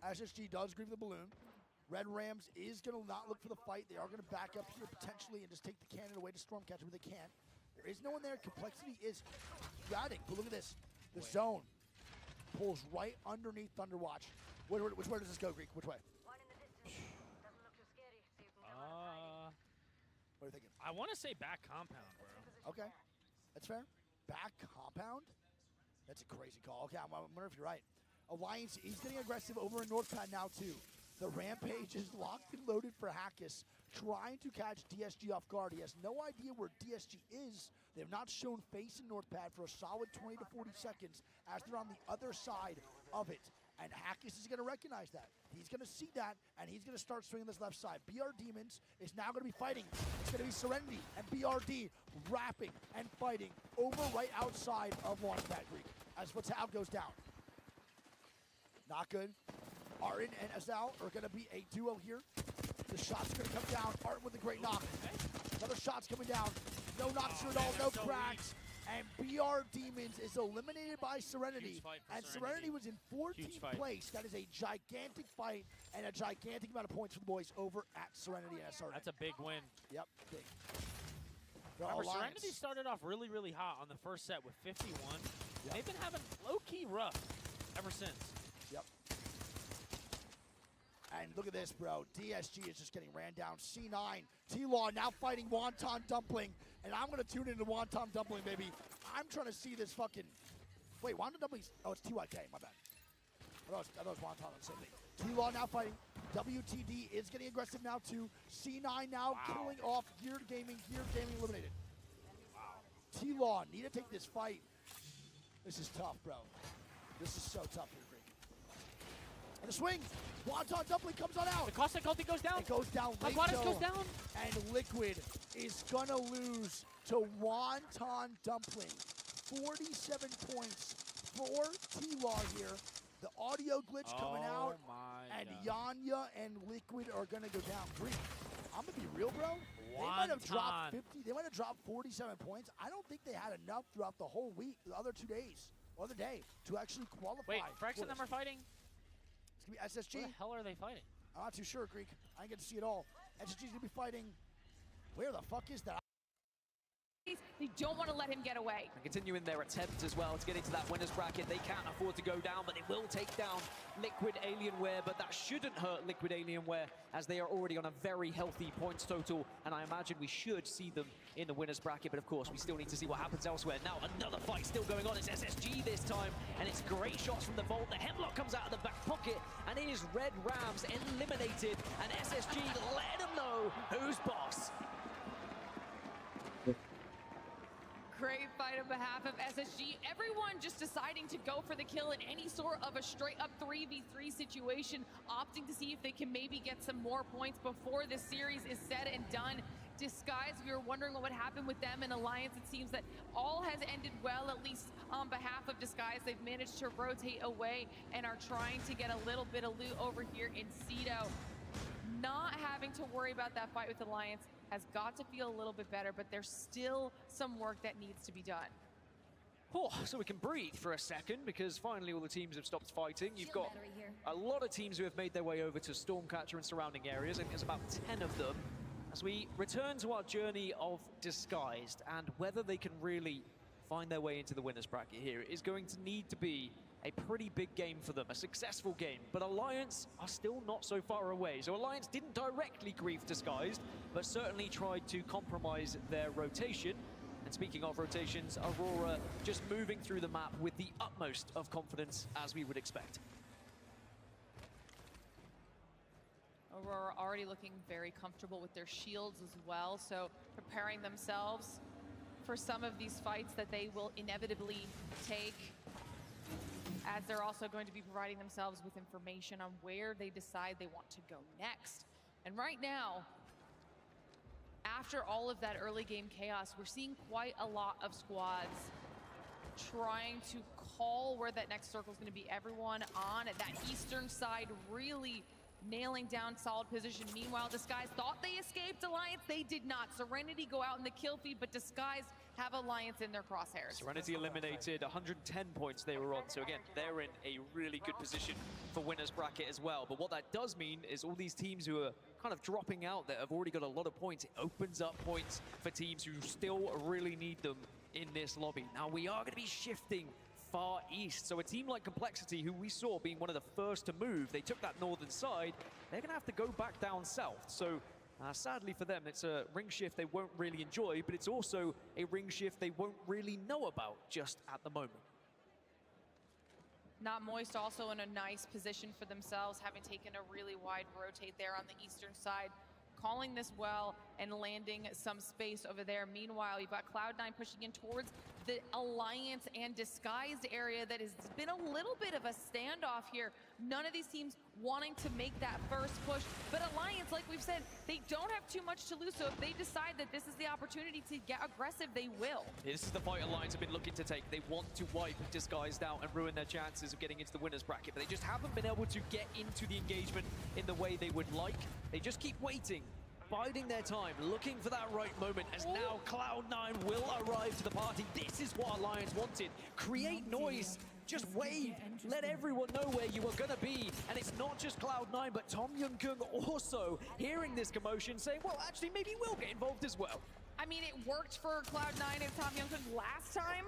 SSG does grieve the balloon. Red Rams is going to not look for the fight. They are going to back up here potentially and just take the cannon away to Stormcatcher, but they can't. There is no one there. Complexity is ratting. But look at this. The zone pulls right underneath Thunderwatch. Which way does this go, Greek? Which way? One in the distance. Doesn't look too scary, so you can get What are you thinking? I want to say back compound, bro. Okay. That's fair. Back compound? That's a crazy call. Okay, I wonder if you're right. Alliance is getting aggressive over in North Pad now, too. The Rampage is locked and loaded for Hackus, trying to catch DSG off guard. He has no idea where DSG is. They have not shown face in North Pad for a solid 20 to 40 seconds as they're on the other side of it. And Hackus is going to recognize that. He's going to see that, and he's going to start swinging this left side. BR Demons is now going to be fighting. It's going to be Serenity and BRD wrapping and fighting over right outside of Launchpad Greek as Fatal goes down. Not good. Arden and Azal are going to be a duo here. The shot's going to come down. Arden with a great knock. Another shot's coming down. No knocks at all, no cracks. And BR Demons is eliminated by Serenity. And Serenity was in 14th place. That is a gigantic fight and a gigantic amount of points for the boys over at Serenity and SR. That's a big win. Yep, big. Remember, Serenity started off really, really hot on the first set with 51. Yep. They've been having low-key rough ever since. Yep. And look at this, bro. DSG is just getting ran down. C9. T-Law now fighting Wonton Dumpling. And I'm going to tune into Wonton Dumpling, baby. I'm trying to see this fucking... Wait, Wonton Dumpling... Oh, it's TYK. My bad. I thought it was Wonton on the same thing. T-Law now fighting. WTD is getting aggressive now too. C9 now killing off Geared Gaming. Geared Gaming eliminated. T-Law need to take this fight. This is tough, bro. This is so tough here, Greek. And the swing. Wonton Dumpling comes on out. The cost difficulty goes down. It goes down. Iguanas goes down. And Liquid is gonna lose to Wonton Dumpling. 47 points for T-Law here. The audio glitch coming out. And Yanya and Liquid are gonna go down. Greek, I'm gonna be real, bro. They might have dropped 50. They might have dropped 47 points. I don't think they had enough throughout the whole week, the other 2 days, or other day, to actually qualify. Wait, Frex and them are fighting? It's gonna be SSG. Where the hell are they fighting? I'm not too sure, Greek. I didn't get to see it all. SSG's gonna be fighting. Where the fuck is that? They don't want to let him get away. And continuing their attempt as well to get into that winner's bracket. They can't afford to go down, but they will take down Liquid Alienware. But that shouldn't hurt Liquid Alienware, as they are already on a very healthy points total. And I imagine we should see them in the winner's bracket. But of course, we still need to see what happens elsewhere. Now another fight still going on. It's SSG this time, and it's great shots from the Vault. The Hemlock comes out of the back pocket, and it is Red Rams eliminated. And SSG let them know who's boss. Great fight on behalf of SSG. Everyone just deciding to go for the kill in any sort of a straight-up 3v3 situation, opting to see if they can maybe get some more points before this series is said and done. Disguise, we were wondering what would happen with them in Alliance. It seems that all has ended well, at least on behalf of Disguise. They've managed to rotate away and are trying to get a little bit of loot over here in Cedo. Not having to worry about that fight with Alliance has got to feel a little bit better, but there's still some work that needs to be done. Oh, so we can breathe for a second, because finally all the teams have stopped fighting. You've got a lot of teams who have made their way over to Stormcatcher and surrounding areas, and there's about 10 of them. As we return to our journey of Disguised, and whether they can really find their way into the winner's bracket here is going to need to be a pretty big game for them, a successful game. But Alliance are still not so far away. So Alliance didn't directly grief Disguised, but certainly tried to compromise their rotation. And speaking of rotations, Aurora just moving through the map with the utmost of confidence, as we would expect. Aurora already looking very comfortable with their shields as well, so preparing themselves for some of these fights that they will inevitably take, as they're also going to be providing themselves with information on where they decide they want to go next. And right now, after all of that early game chaos, we're seeing quite a lot of squads trying to call where that next circle is going to be. Everyone on that eastern side really nailing down solid position. Meanwhile, Disguise thought they escaped Alliance. They did not. Serenity go out in the kill feed, but Disguise have Alliance in their crosshairs. Serenity eliminated, 110 points they were on. So again, they're in a really good position for winner's bracket as well. But what that does mean is all these teams who are kind of dropping out that have already got a lot of points, it opens up points for teams who still really need them in this lobby. Now we are going to be shifting far east. So a team like Complexity, who we saw being one of the first to move, they took that northern side, they're going to have to go back down south. So sadly for them, it's a ring shift they won't really enjoy, but it's also a ring shift they won't really know about just at the moment. Not Moist also in a nice position for themselves, having taken a really wide rotate there on the eastern side, calling this well and landing some space over there. Meanwhile, you've got Cloud9 pushing in towards the Alliance and Disguised area that has been a little bit of a standoff here. None of these teams wanting to make that first push, but Alliance, like we've said, they don't have too much to lose, so if they decide that this is the opportunity to get aggressive, they will. This is the fight Alliance have been looking to take. They want to wipe Disguised out and ruin their chances of getting into the winner's bracket, but they just haven't been able to get into the engagement in the way they would like. They just keep waiting, biding their time, looking for that right moment, as now Cloud9 will arrive to the party. This is what Alliance wanted. Create noise, just wave, let everyone know where you are gonna be. And it's not just Cloud9, but Tom Youngkung also hearing this commotion, saying, well, actually, maybe we'll get involved as well. I mean, it worked for Cloud9 and Tom Youngkung last time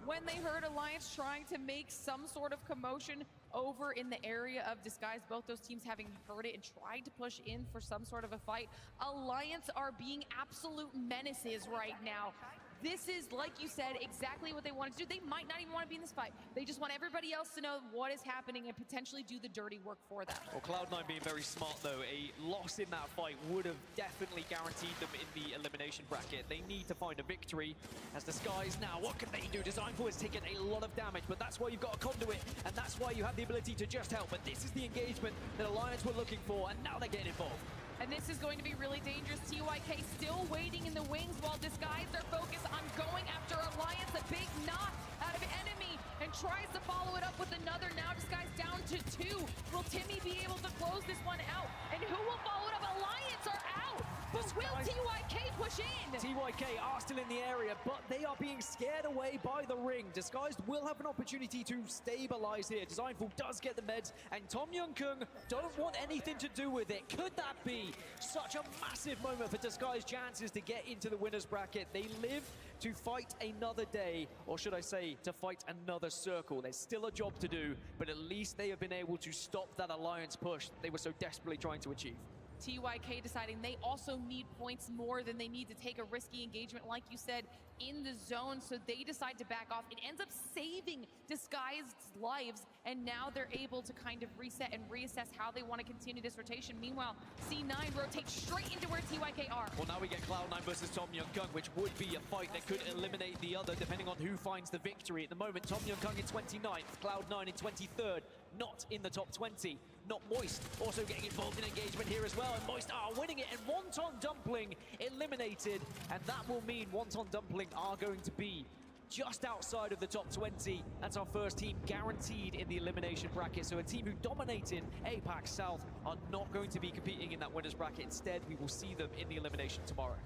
when they heard Alliance trying to make some sort of commotion over in the area of Disguise. Both those teams having heard it and tried to push in for some sort of a fight. Alliance are being absolute menaces right now. This is, like you said, exactly what they wanted to do. They might not even want to be in this fight. They just want everybody else to know what is happening and potentially do the dirty work for them. Well, Cloud9 being very smart, though, a loss in that fight would have definitely guaranteed them in the elimination bracket. They need to find a victory. As Disguise now, what can they do? Designful has taken a lot of damage, but that's why you've got a conduit, and that's why you have the ability to just help. But this is the engagement that Alliance were looking for, and now they're getting involved. And this is going to be really dangerous. TYK still waiting in the wings while Disguise their focus on going after Alliance. A big knock out of enemy and tries to follow it up with another. Now Disguise down to 2. Will Timmy be able to close this one out? And who will follow it up? Alliance are out. But will TYK push in? TYK are still in the area, but they are being scared away by the ring. Disguised will have an opportunity to stabilize here. Designful does get the meds, and Tom Young-Kung don't want anything to do with it. Could that be such a massive moment for Disguised chances to get into the winner's bracket? They live to fight another day, or should I say, to fight another circle. There's still a job to do, but at least they have been able to stop that Alliance push they were so desperately trying to achieve. TYK deciding they also need points more than they need to take a risky engagement, like you said, in the zone, so they decide to back off. It ends up saving Disguised's lives, and now they're able to kind of reset and reassess how they want to continue this rotation. Meanwhile, C9 rotates straight into where TYK are. Well, now we get Cloud9 versus Tom Young-Kung, which would be a fight that could eliminate the other, depending on who finds the victory. At the moment, Tom Young-Kung in 29th, Cloud9 in 23rd, not in the top 20. Not Moist also getting involved in engagement here as well, and Moist are winning it, and Wonton Dumpling eliminated, and that will mean Wonton Dumpling are going to be just outside of the top 20. That's our first team guaranteed in the elimination bracket, so a team who dominated APAC South are not going to be competing in that winner's bracket. Instead, we will see them in the elimination tomorrow.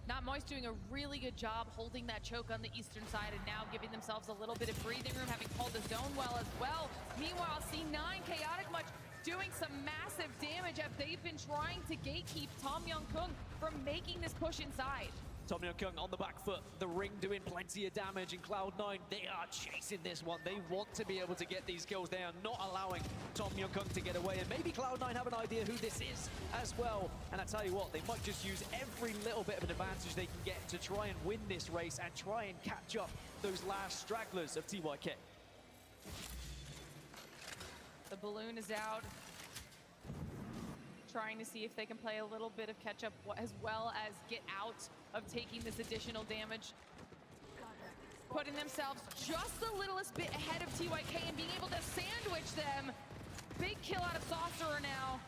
Not Moist doing a really good job holding that choke on the eastern side and now giving themselves a little bit of breathing room, having called the zone well as well. Meanwhile, C9, Chaotic Much doing some massive damage as they've been trying to gatekeep Tom Young-Kung from making this push inside. Tom Young-Kung on the back foot, the ring doing plenty of damage, and Cloud9, they are chasing this one. They want to be able to get these kills. They are not allowing Tom Young-Kung to get away, and maybe Cloud9 have an idea who this is as well. And I tell you what, they might just use every little bit of an advantage they can get to try and win this race and try and catch up those last stragglers of TYK. The balloon is out, trying to see if they can play a little bit of catch up as well as get out of taking this additional damage. Putting themselves just the littlest bit ahead of TYK and being able to sandwich them. Big kill out of Sorcerer now.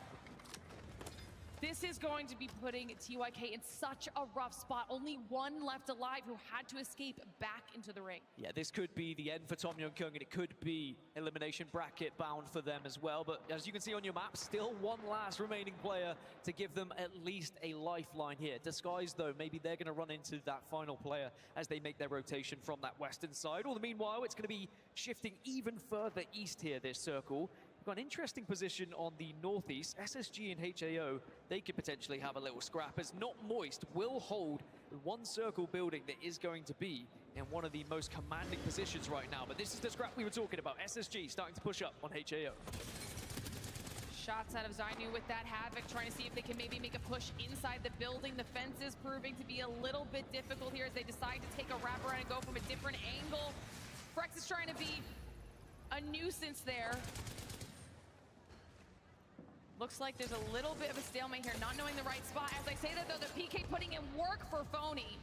This is going to be putting TYK in such a rough spot. Only one left alive who had to escape back into the ring. Yeah, this could be the end for Tom Young-Kung, and it could be elimination bracket bound for them as well. But as you can see on your map, still one last remaining player to give them at least a lifeline here. Disguise, though, maybe they're going to run into that final player as they make their rotation from that western side. Or meanwhile, it's going to be shifting even further east here, this circle. We've got an interesting position on the northeast. SSG and HAO, they could potentially have a little scrap, as Not Moist will hold one circle building that is going to be in one of the most commanding positions right now. But this is the scrap we were talking about. SSG starting to push up on HAO. Shots out of Zainu with that Havoc, trying to see if they can maybe make a push inside the building. The fence is proving to be a little bit difficult here as they decide to take a wraparound and go from a different angle. Frex is trying to be a nuisance there. Looks like there's a little bit of a stalemate here, not knowing the right spot. As I say that, though, the PK putting in work for Phony.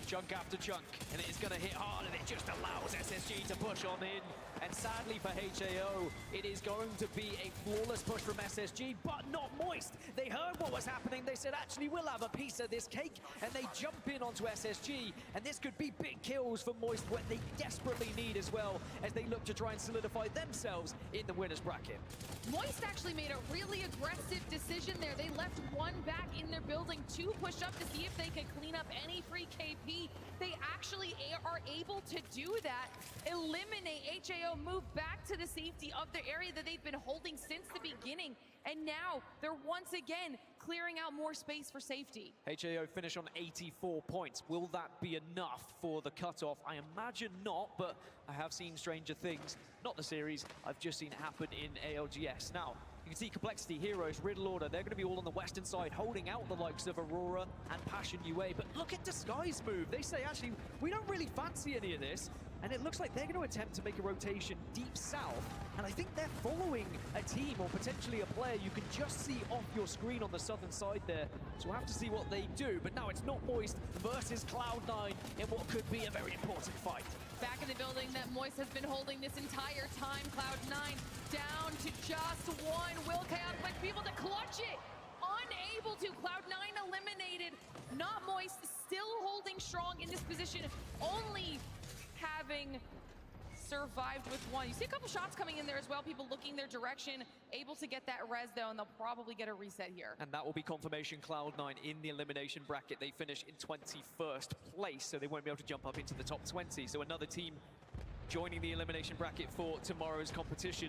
Chunk after chunk, and it is going to hit hard, and it just allows SSG to push on in. And sadly for HAO, it is going to be a flawless push from SSG, but Not Moist. They heard what was happening. They said, actually, we'll have a piece of this cake, and they jump in onto SSG, and this could be big kills for Moist, what they desperately need as well, as they look to try and solidify themselves in the winner's bracket. Moist actually made a really aggressive decision there. They left one back in their building to push up to see if they could clean up any free KP. They actually are able to do that, eliminate HAO, move back to the safety of the area that they've been holding since the beginning. And now they're once again clearing out more space for safety. HAO finish on 84 points. Will that be enough for the cutoff? I imagine not, but I have seen stranger things. Not the series, I've just seen it happen in ALGS. Now, You can see Complexity, Heroes, Riddle Order, they're going to be all on the western side, holding out the likes of Aurora and Passion UA. But look at Disguise move. They say, actually, we don't really fancy any of this. And it looks like they're going to attempt to make a rotation deep south. And I think they're following a team or potentially a player you can just see off your screen on the southern side there. So we'll have to see what they do. But now it's Not Moist versus Cloud9 in what could be a very important fight. Back in the building that Moist has been holding this entire time. Cloud9 down to just one. Will Chaotic like people to clutch it. Unable to. Cloud9 eliminated. Not Moist still holding strong in this position. Only having survived with one. You see a couple shots coming in there as well. People looking their direction. Able to get that res though, and they'll probably get a reset here. And that will be confirmation Cloud9 in the elimination bracket. They finish in 21st place, so they won't be able to jump up into the top 20. So another team joining the elimination bracket for tomorrow's competition.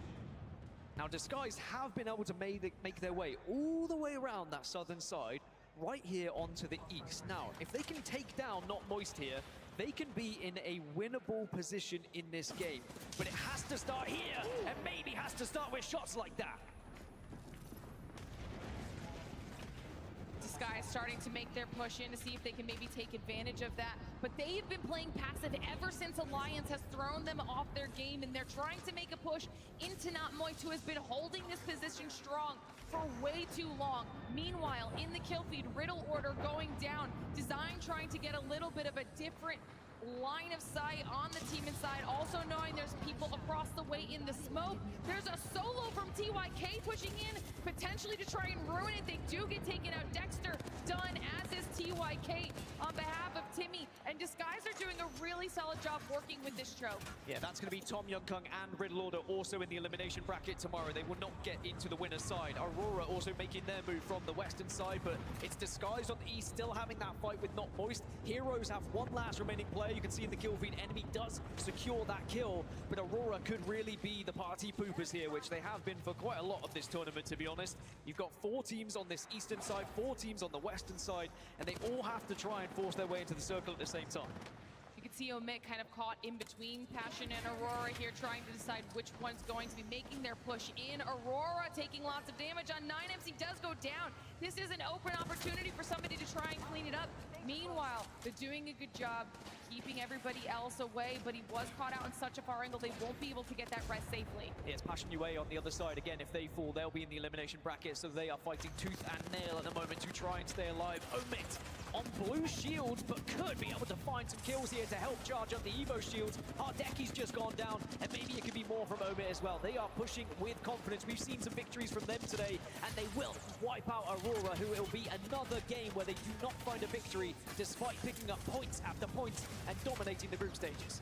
Now, Disguise have been able to make their way all the way around that southern side, right here onto the east. Now, if they can take down Not Moist here, they can be in a winnable position in this game. But it has to start here, and maybe has to start with shots like that. Disguise starting to make their push in to see if they can maybe take advantage of that. But they've been playing passive ever since Alliance has thrown them off their game, and they're trying to make a push into Not Moist, who has been holding this position strong for way too long. Meanwhile, in the kill feed, Riddle Order going down. Design trying to get a little bit of a different line of sight on the team inside, also knowing there's people across the way in the smoke. There's a solo from TYK pushing in, potentially to try and ruin it. They do get taken out. Dexter done, as is TYK on behalf of Timmy. And Disguise are doing a really solid job working with this trope. Yeah, that's going to be Tom Youngkung and Riddle Order also in the elimination bracket tomorrow. They will not get into the winner's side. Aurora also making their move from the western side, but it's Disguise on the east, still having that fight with Not Moist. Heroes have one last remaining player. You can see in the kill feed, enemy does secure that kill, but Aurora could really be the party poopers here, which they have been for quite a lot of this tournament, to be honest. You've got 4 teams on this eastern side, 4 teams on the western side, and they all have to try and force their way into the circle at the same time. You can see Omit kind of caught in between Passion and Aurora here, trying to decide which one's going to be making their push in. Aurora taking lots of damage on 9MC does go down. This is an open opportunity for somebody to try and clean it up. Meanwhile, they're doing a good job keeping everybody else away, but he was caught out in such a far angle, they won't be able to get that rest safely. It's Passion UA on the other side. Again, if they fall, they'll be in the elimination bracket, so they are fighting tooth and nail at the moment to try and stay alive. Omit on blue shields, but could be able to find some kills here to help charge up the Evo shields. Hardeki's just gone down, and maybe it could be more from Omit as well. They are pushing with confidence. We've seen some victories from them today, and they will wipe out Aurora, who will be another game where they do not find a victory, despite picking up points after points and dominating the group stages.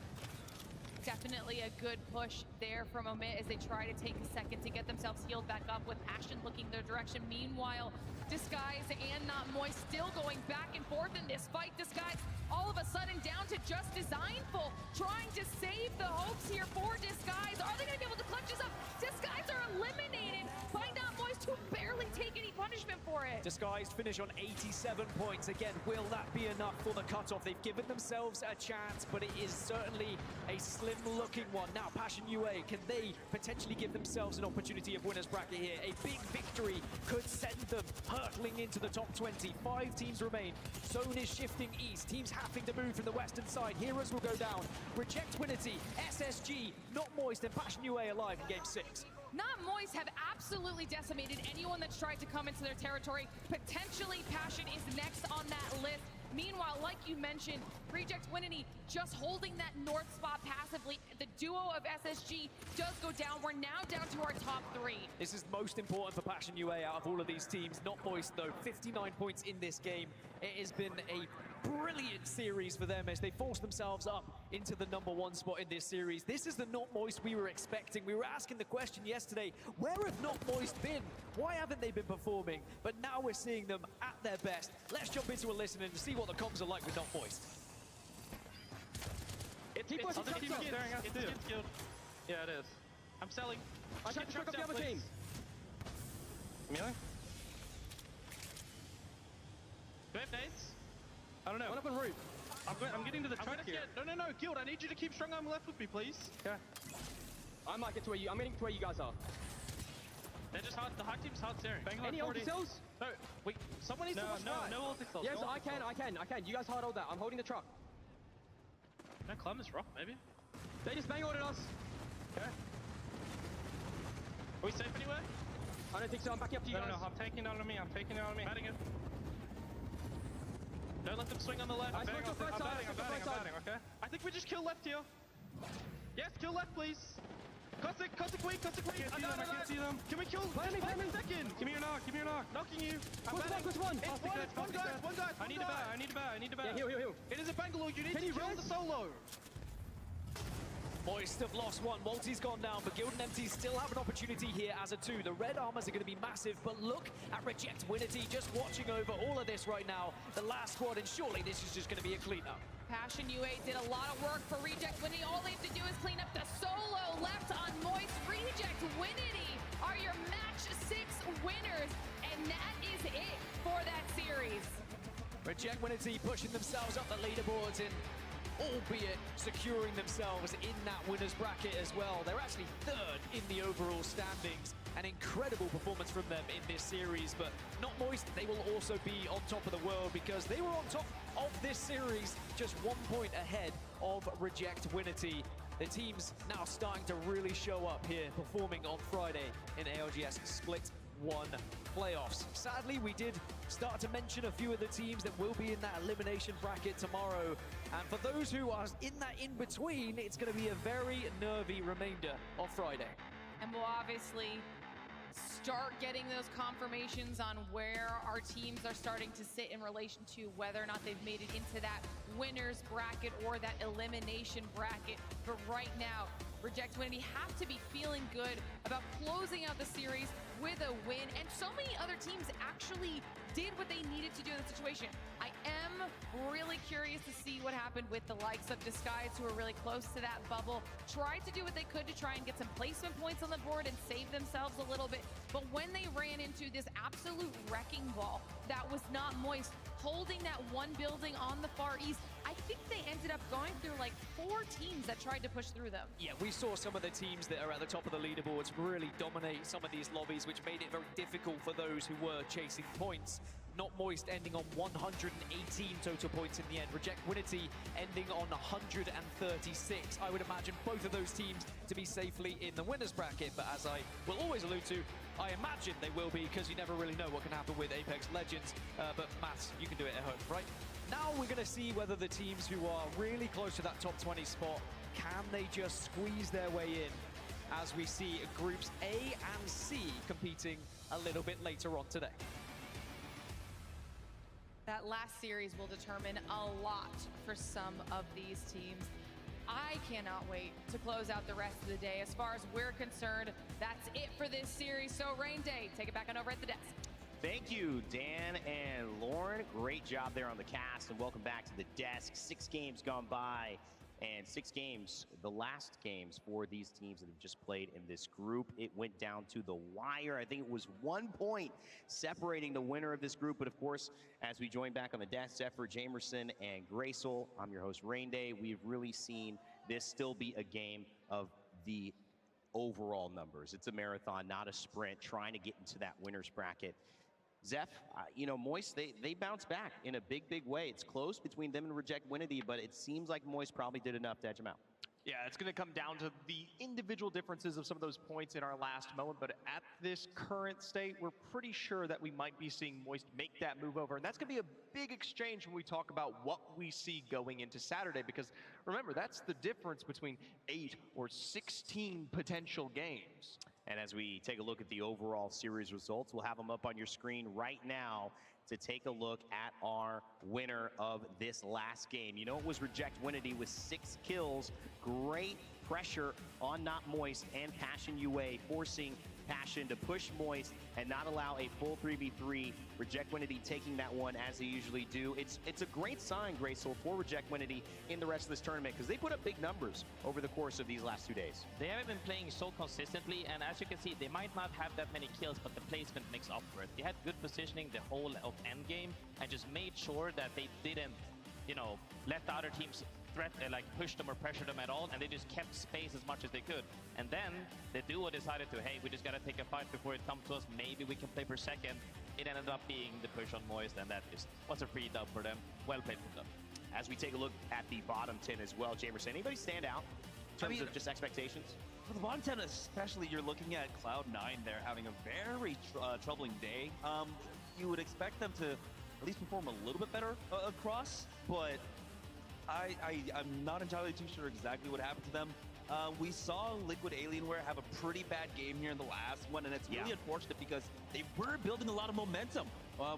Definitely a good push there from Omit as they try to take a second to get themselves healed back up, with Passion looking their direction. Meanwhile, Disguise and Not Moist still going back and forth in this fight. Disguise all of a sudden down to just Designful, trying to save the hopes here for Disguise. Are they going to be able to clutch this up? Disguise are eliminated by Not Moist, who barely take any punishment for it. Disguised finish on 87 points. Again, will that be enough for the cutoff? They've given themselves a chance, but it is certainly a slim-looking one. Now, Passion UA, can they potentially give themselves an opportunity of winner's bracket here? A big victory could send them hurtling into the top 20. 5 teams remain. Zone is shifting east. Teams having to move from the western side. Heroes will go down. Reject Winity, SSG, Not Moist, and Passion UA alive in game 6. Not Moist have absolutely decimated anyone that's tried to come into their territory. Potentially Passion is next on that list. Meanwhile, like you mentioned, Reject Winity just holding that north spot passively. The duo of SSG does go down. We're now down to our top 3. This is most important for Passion UA out of all of these teams. Not Moist, though, 59 points in this game. It has been a brilliant series for them as they force themselves up into the #1 spot in this series. This is the Not Moist we were expecting. We were asking the question yesterday, where have Not Moist been? Why haven't they been performing? But now we're seeing them at their best. Let's jump into a listen and see what the comms are like with Not Moist. It's other teams staring us too. Yeah, it is. I'm selling. I'm trying to pick up the other team. Amelia? Do we have nades? I don't know. One up on roof. I'm getting to the truck here. No, Guild, I need you to keep strong arm left with me, please. Okay. I might get to where you. I'm getting to where you guys are. They're just hard. The hard team's hard steering. Any ulti cells? No, wait. Someone needs to watch right. No ulti cells. Yes, no I can. You guys hard hold that. I'm holding the truck. Can I climb this rock, maybe? They just bang ordered us. Okay. Are we safe anywhere? I don't think so. I'm backing up to you guys. No, I'm taking it on me. I'm taking it on me. Batting it. Don't let them swing on the left. I'm batting, okay? I think we just kill left here. Yes, kill left, please. Cossack weak. I can't see them. Can we kill? Play me. Second. Give me your knock. Knocking you. One guy. I need a bat. Yeah, heal. It is a Bangalore. You need to kill the solo. Moist have lost one. Walty's gone down, but Guild and Empty still have an opportunity here as a 2. The red armors are going to be massive, but look at Reject Winity just watching over all of this right now. The last squad, and surely this is just going to be a cleanup. Passion UA did a lot of work for Reject Winity. All they have to do is clean up the solo left on Moist. Reject Winity are your match 6 winners, and that is it for that series. Reject Winity pushing themselves up the leaderboards and albeit securing themselves in that winner's bracket as well. They're actually 3rd in the overall standings. An incredible performance from them in this series, but not Moist. They will also be on top of the world because they were on top of this series, just 1 point ahead of Reject Winity. The team's now starting to really show up here, performing on Friday in ALGS Split 1 playoffs. Sadly, we did start to mention a few of the teams that will be in that elimination bracket tomorrow. And for those who are in that in-between, it's going to be a very nervy remainder of Friday. And we'll obviously start getting those confirmations on where our teams are starting to sit in relation to whether or not they've made it into that winner's bracket or that elimination bracket. But right now, Reject Winity have to be feeling good about closing out the series with a win, and so many other teams actually did what they needed to do in the situation. I am really curious to see what happened with the likes of Disguise, who are really close to that bubble, tried to do what they could to try and get some placement points on the board and save themselves a little bit, but when they ran into this absolute wrecking ball that was not Moist, holding that one building on the far east, I think they ended up going through like 4 teams that tried to push through them. Yeah, we saw some of the teams that are at the top of the leaderboards really dominate some of these lobbies, which made it very difficult for those who were chasing points. Not Moist ending on 118 total points in the end. Reject Winity ending on 136. I would imagine both of those teams to be safely in the winner's bracket, but as I will always allude to, I imagine they will be, because you never really know what can happen with Apex Legends. But Matt, you can do it at home, right? Now we're going to see whether the teams who are really close to that top 20 spot, can they just squeeze their way in, as we see groups A and C competing a little bit later on today. That last series will determine a lot for some of these teams. I cannot wait to close out the rest of the day. As far as we're concerned, that's it for this series. So Rain Day, take it back on over at the desk. Thank you, Dan and Lauren. Great job there on the cast, and welcome back to the desk. 6 games gone by, and 6 games, the last games for these teams that have just played in this group. It went down to the wire. I think it was 1 point separating the winner of this group. But of course, as we join back on the desk, Zephyr, Jamerson, and Gracel, I'm your host, Rain Day. We've really seen this still be a game of the overall numbers. It's a marathon, not a sprint, trying to get into that winner's bracket. Zeph, you know, Moist, they bounced back in a big, big way. It's close between them and Reject Winity, but it seems like Moist probably did enough to edge them out. Yeah, it's going to come down to the individual differences of some of those points in our last moment, but at this current state, we're pretty sure that we might be seeing Moist make that move over, and that's going to be a big exchange when we talk about what we see going into Saturday, because remember, that's the difference between 8 or 16 potential games. And as we take a look at the overall series results, we'll have them up on your screen right now to take a look at our winner of this last game. You know, it was Reject Winity with 6 kills. Great pressure on Not Moist and Passion UA, forcing Passion to push Moist and not allow a full 3v3. Reject Winity taking that one as they usually do. It's a great sign, Gracel, for Reject Winity in the rest of this tournament, because they put up big numbers over the course of these last 2 days. They haven't been playing so consistently, and as you can see, they might not have that many kills, but the placement makes up for it. They had good positioning the whole of endgame and just made sure that they didn't, you know, let the other teams like push them or pressure them at all, and they just kept space as much as they could. And then the duo decided to, hey, we just gotta take a fight before it comes to us. Maybe we can play per second. It ended up being the push on Moist, and that was a free dub for them. Well played from them. As we take a look at the bottom 10 as well, Jamerson, anybody stand out in terms of just expectations? For the bottom 10 especially, you're looking at Cloud9 there having a very troubling day. You would expect them to at least perform a little bit better across, but I'm not entirely too sure exactly what happened to them. We saw Liquid Alienware have a pretty bad game here in the last one, and it's really unfortunate because they were building a lot of momentum.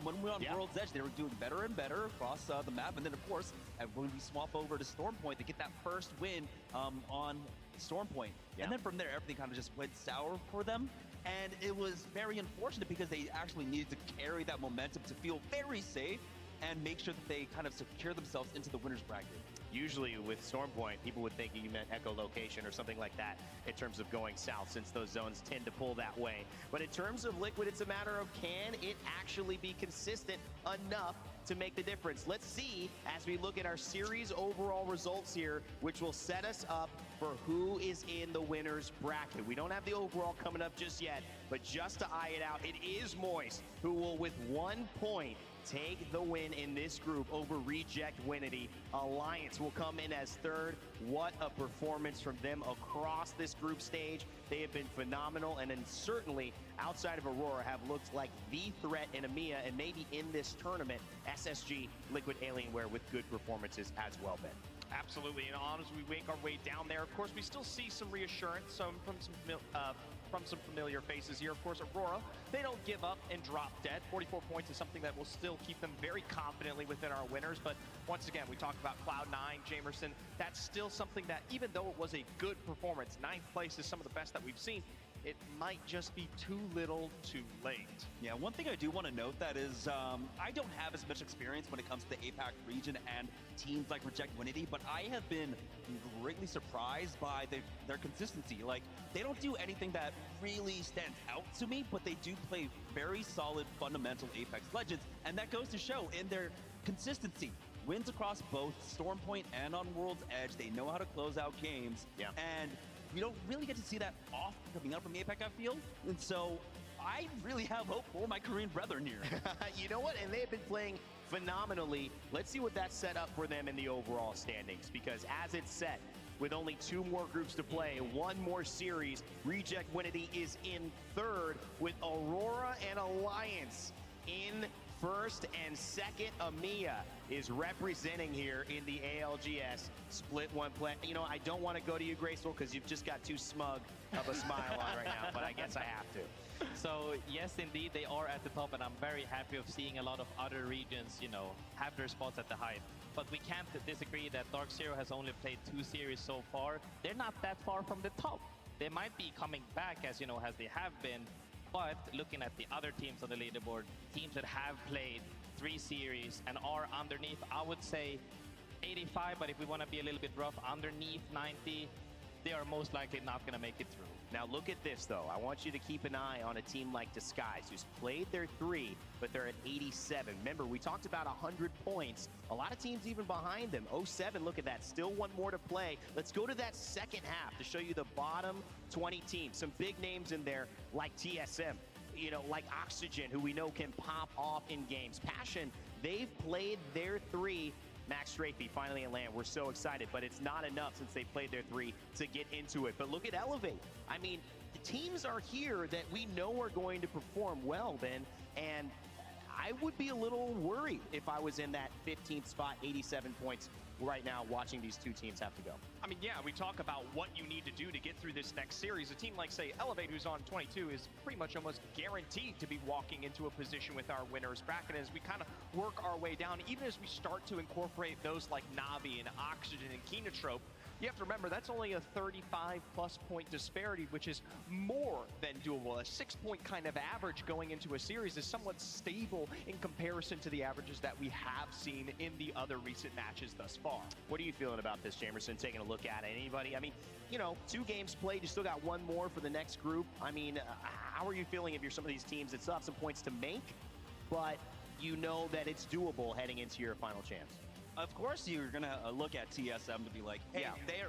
When we were on World's Edge, they were doing better and better across the map, and then of course, when we swap over to Stormpoint, they get that first win on Stormpoint. And then from there, everything kind of just went sour for them. And it was very unfortunate because they actually needed to carry that momentum to feel very safe and make sure that they kind of secure themselves into the winner's bracket. Usually with Stormpoint, people would think you meant echolocation or something like that in terms of going south, since those zones tend to pull that way. But in terms of Liquid, it's a matter of can it actually be consistent enough to make the difference. Let's see as we look at our series overall results here, which will set us up for who is in the winner's bracket. We don't have the overall coming up just yet, but just to eye it out, it is Moist who will, with 1 point, take the win in this group over Reject Winity. Alliance will come in as third. What a performance from them across this group stage. They have been phenomenal, and then certainly outside of Aurora have looked like the threat in EMEA and maybe in this tournament. SSG, Liquid Alienware with good performances as well, Ben. Absolutely, and as we make our way down there, of course, we still see some reassurance from some familiar faces here. Of course, Aurora, they don't give up and drop dead. 44 points is something that will still keep them very confidently within our winners. But once again, we talk about Cloud9, Jamerson. That's still something that, even though it was a good performance, 9th place is some of the best that we've seen, it might just be too little too late. Yeah, one thing I do want to note that is I don't have as much experience when it comes to the APAC region and teams like Reject Winity, but I have been greatly surprised by their consistency. Like, they don't do anything that really stands out to me, but they do play very solid fundamental Apex Legends, and that goes to show in their consistency. Wins across both Stormpoint and on World's Edge. They know how to close out games, and we don't really get to see that often coming up from the APAC, I feel. And so I really have hope for my Korean brethren here. You know what? And they've been playing phenomenally. Let's see what that's set up for them in the overall standings, because as it's set, with only 2 more groups to play, 1 more series, Reject Winity is in third with Aurora and Alliance in first, and second, EMEA is representing here in the ALGS split 1 play. You know, I don't want to go to you, Graceful, because you've just got too smug of a smile on right now, but I guess I have to. So yes, indeed, they are at the top, and I'm very happy of seeing a lot of other regions, you know, have their spots at the height. But we can't disagree that Dark Zero has only played 2 series so far. They're not that far from the top. They might be coming back, as you know, as they have been. But looking at the other teams on the leaderboard, teams that have played 3 series and are underneath, I would say 85, but if we want to be a little bit rough, underneath 90, they are most likely not going to make it through. Now look at this, though. I want you to keep an eye on a team like Disguise, who's played their 3, but they're at 87. Remember, we talked about 100 points. A lot of teams even behind them. 07, look at that. Still 1 more to play. Let's go to that second half to show you the bottom 20 teams. Some big names in there, like TSM, you know, like Oxygen, who we know can pop off in games. Passion, they've played their 3. Max Strafey finally in land. We're so excited, but it's not enough since they played their 3 to get into it. But look at Elevate. I mean, the teams are here that we know are going to perform well, Ben, and I would be a little worried if I was in that 15th spot, 87 points right now, watching these 2 teams have to go. I mean, yeah, we talk about what you need to do to get through this next series. A team like, say, Elevate, who's on 22, is pretty much almost guaranteed to be walking into a position with our winners bracket. As we kind of work our way down, even as we start to incorporate those like Na'Vi and Oxygen and Kenotrope, you have to remember that's only a 35+ point disparity, which is more than doable. A 6-point kind of average going into a series is somewhat stable in comparison to the averages that we have seen in the other recent matches thus far. What are you feeling about this, Jamerson, taking a look at it? Anybody? I mean, you know, 2 games played, you still got 1 more for the next group. I mean, how are you feeling if you're some of these teams that still have some points to make, but you know that it's doable heading into your final chance? of course you're gonna look at TSM to be like, hey,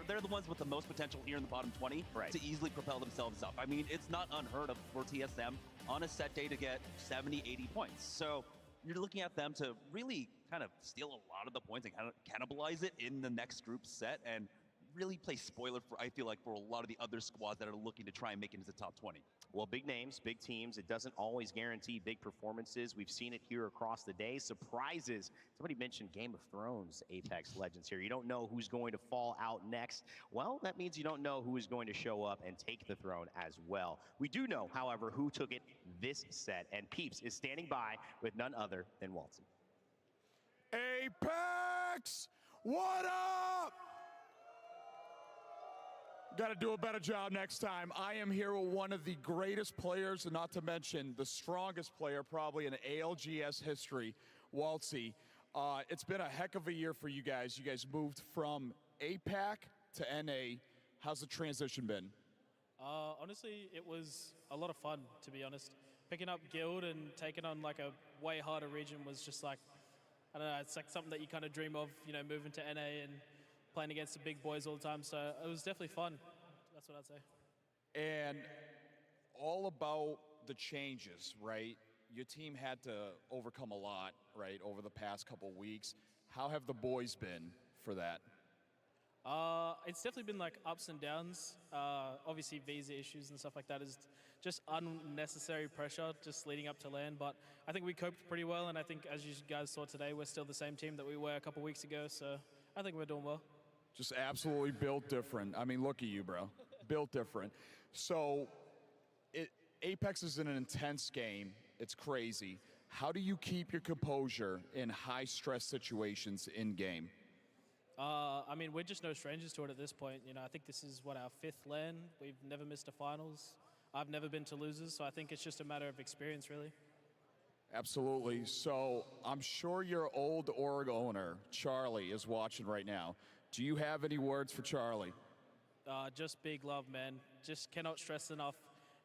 they're the ones with the most potential here in the bottom 20 to easily propel themselves up. I mean, it's not unheard of for TSM on a set day to get 70, 80 points. So you're looking at them to really kind of steal a lot of the points and kind of cannibalize it in the next group set and really play spoiler for, I feel like, for a lot of the other squads that are looking to try and make it into the top 20. Well, big names, big teams. It doesn't always guarantee big performances. We've seen it here across the day. Surprises. Somebody mentioned Game of Thrones Apex Legends here. You don't know who's going to fall out next. Well, that means you don't know who is going to show up and take the throne as well. We do know, however, who took it this set, and Peeps is standing by with none other than Waltzy. Apex, what up? Got to do a better job next time. I am here with one of the greatest players, and not to mention the strongest player probably in ALGS history, Waltzy. It's been a heck of a year for you guys. You guys moved from APAC to NA. How's the transition been? Honestly, it was a lot of fun, to be honest. Picking up Guild and taking on like a way harder region was just like, I don't know, it's like something that you kind of dream of, you know, moving to NA and playing against the big boys all the time. So it was definitely fun. That's what I'd say. And all about the changes, right? Your team had to overcome a lot, right, over the past couple weeks. How have the boys been for that? It's definitely been like ups and downs. Obviously visa issues and stuff like that is just unnecessary pressure just leading up to LAN. But I think we coped pretty well. And I think as you guys saw today, we're still the same team that we were a couple weeks ago. So I think we're doing well. Just absolutely built different. I mean, look at you, bro. Built different. So Apex is in an intense game. It's crazy. How do you keep your composure in high-stress situations in-game? I mean, we're just no strangers to it at this point. You know, I think this is, our 5th LAN. We've never missed a finals. I've never been to losers, so I think it's just a matter of experience, really. Absolutely. So I'm sure your old org owner, Charlie, is watching right now. Do you have any words for Charlie? Just big love, man. Just cannot stress enough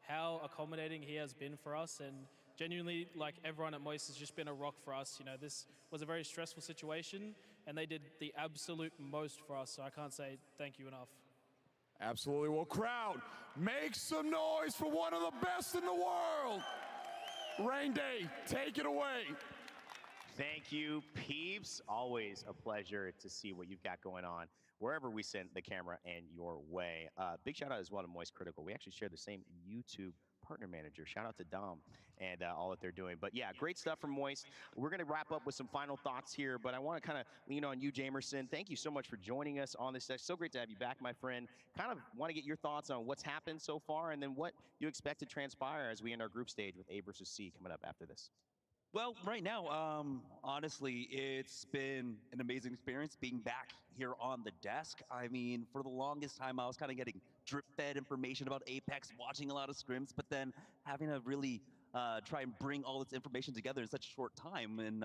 how accommodating he has been for us, and genuinely, like, everyone at Moist has just been a rock for us. You know, this was a very stressful situation, and they did the absolute most for us, so I can't say thank you enough. Absolutely. Well, crowd, make some noise for one of the best in the world. Rain Day, take it away. Thank you, Peeps. Always a pleasure to see what you've got going on wherever we send the camera and your way. Big shout out as well to Moist Critical. We actually share the same YouTube partner manager. Shout out to Dom and all that they're doing. But yeah, great stuff from Moist. We're going to wrap up with some final thoughts here, but I want to kind of lean on you, Jamerson. Thank you so much for joining us on this session. So great to have you back, my friend. Kind of want to get your thoughts on what's happened so far and then what you expect to transpire as we end our group stage with A versus C coming up after this. Well, right now, honestly, it's been an amazing experience being back here on the desk. I mean, for the longest time, I was kind of getting drip-fed information about Apex, watching a lot of scrims, but then having to really try and bring all this information together in such a short time and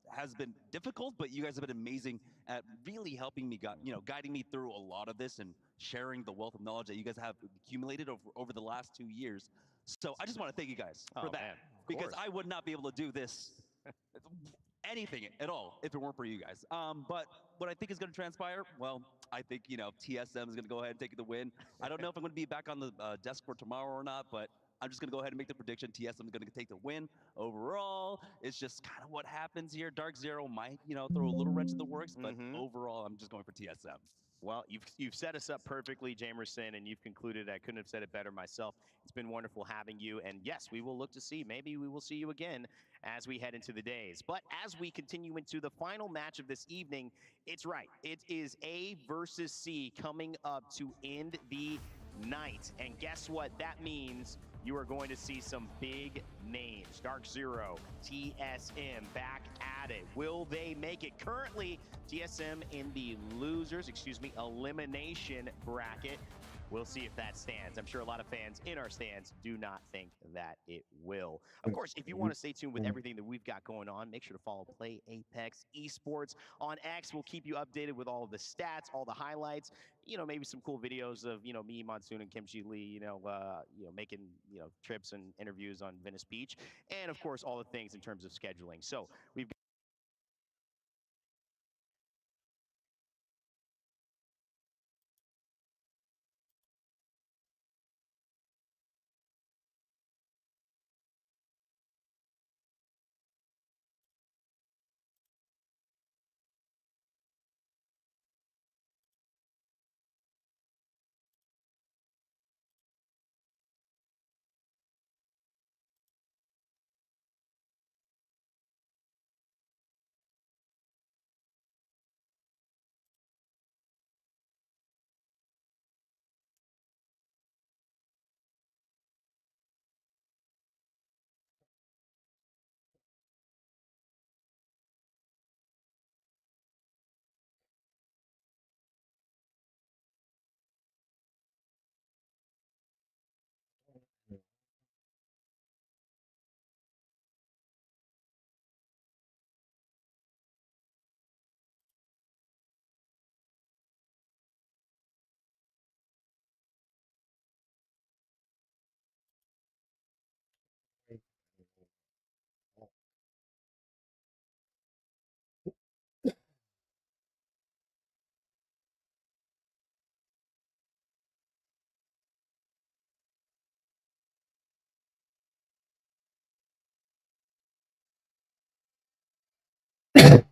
has been difficult, but you guys have been amazing at really helping me, guiding me through a lot of this and sharing the wealth of knowledge that you guys have accumulated over the last 2 years. So I just want to thank you guys for that, because I would not be able to do this, anything at all, if it weren't for you guys. But what I think is going to transpire, well, I think, TSM is going to go ahead and take the win. I don't know if I'm going to be back on the desk for tomorrow or not, but I'm just going to go ahead and make the prediction. TSM is going to take the win overall. It's just kind of what happens here. Dark Zero might, throw a little wrench in the works, but overall, I'm just going for TSM. Well, you've set us up perfectly, Jamerson, and you've concluded. I couldn't have said it better myself. It's been wonderful having you, and yes, we will look to see. Maybe we will see you again as we head into the days. But as we continue into the final match of this evening, it's right. It is A versus C coming up to end the night, and guess what? That means you are going to see some big names. Dark Zero, TSM back at it. Will they make it? Currently, TSM in the elimination bracket. We'll see if that stands. I'm sure a lot of fans in our stands do not think that it will. Of course, if you want to stay tuned with everything that we've got going on, make sure to follow Play Apex Esports on X. We'll keep you updated with all of the stats, all the highlights, maybe some cool videos of, me, Monsoon, and Kimchi Lee, making, trips and interviews on Venice Beach. And of course, all the things in terms of scheduling. So we've Right.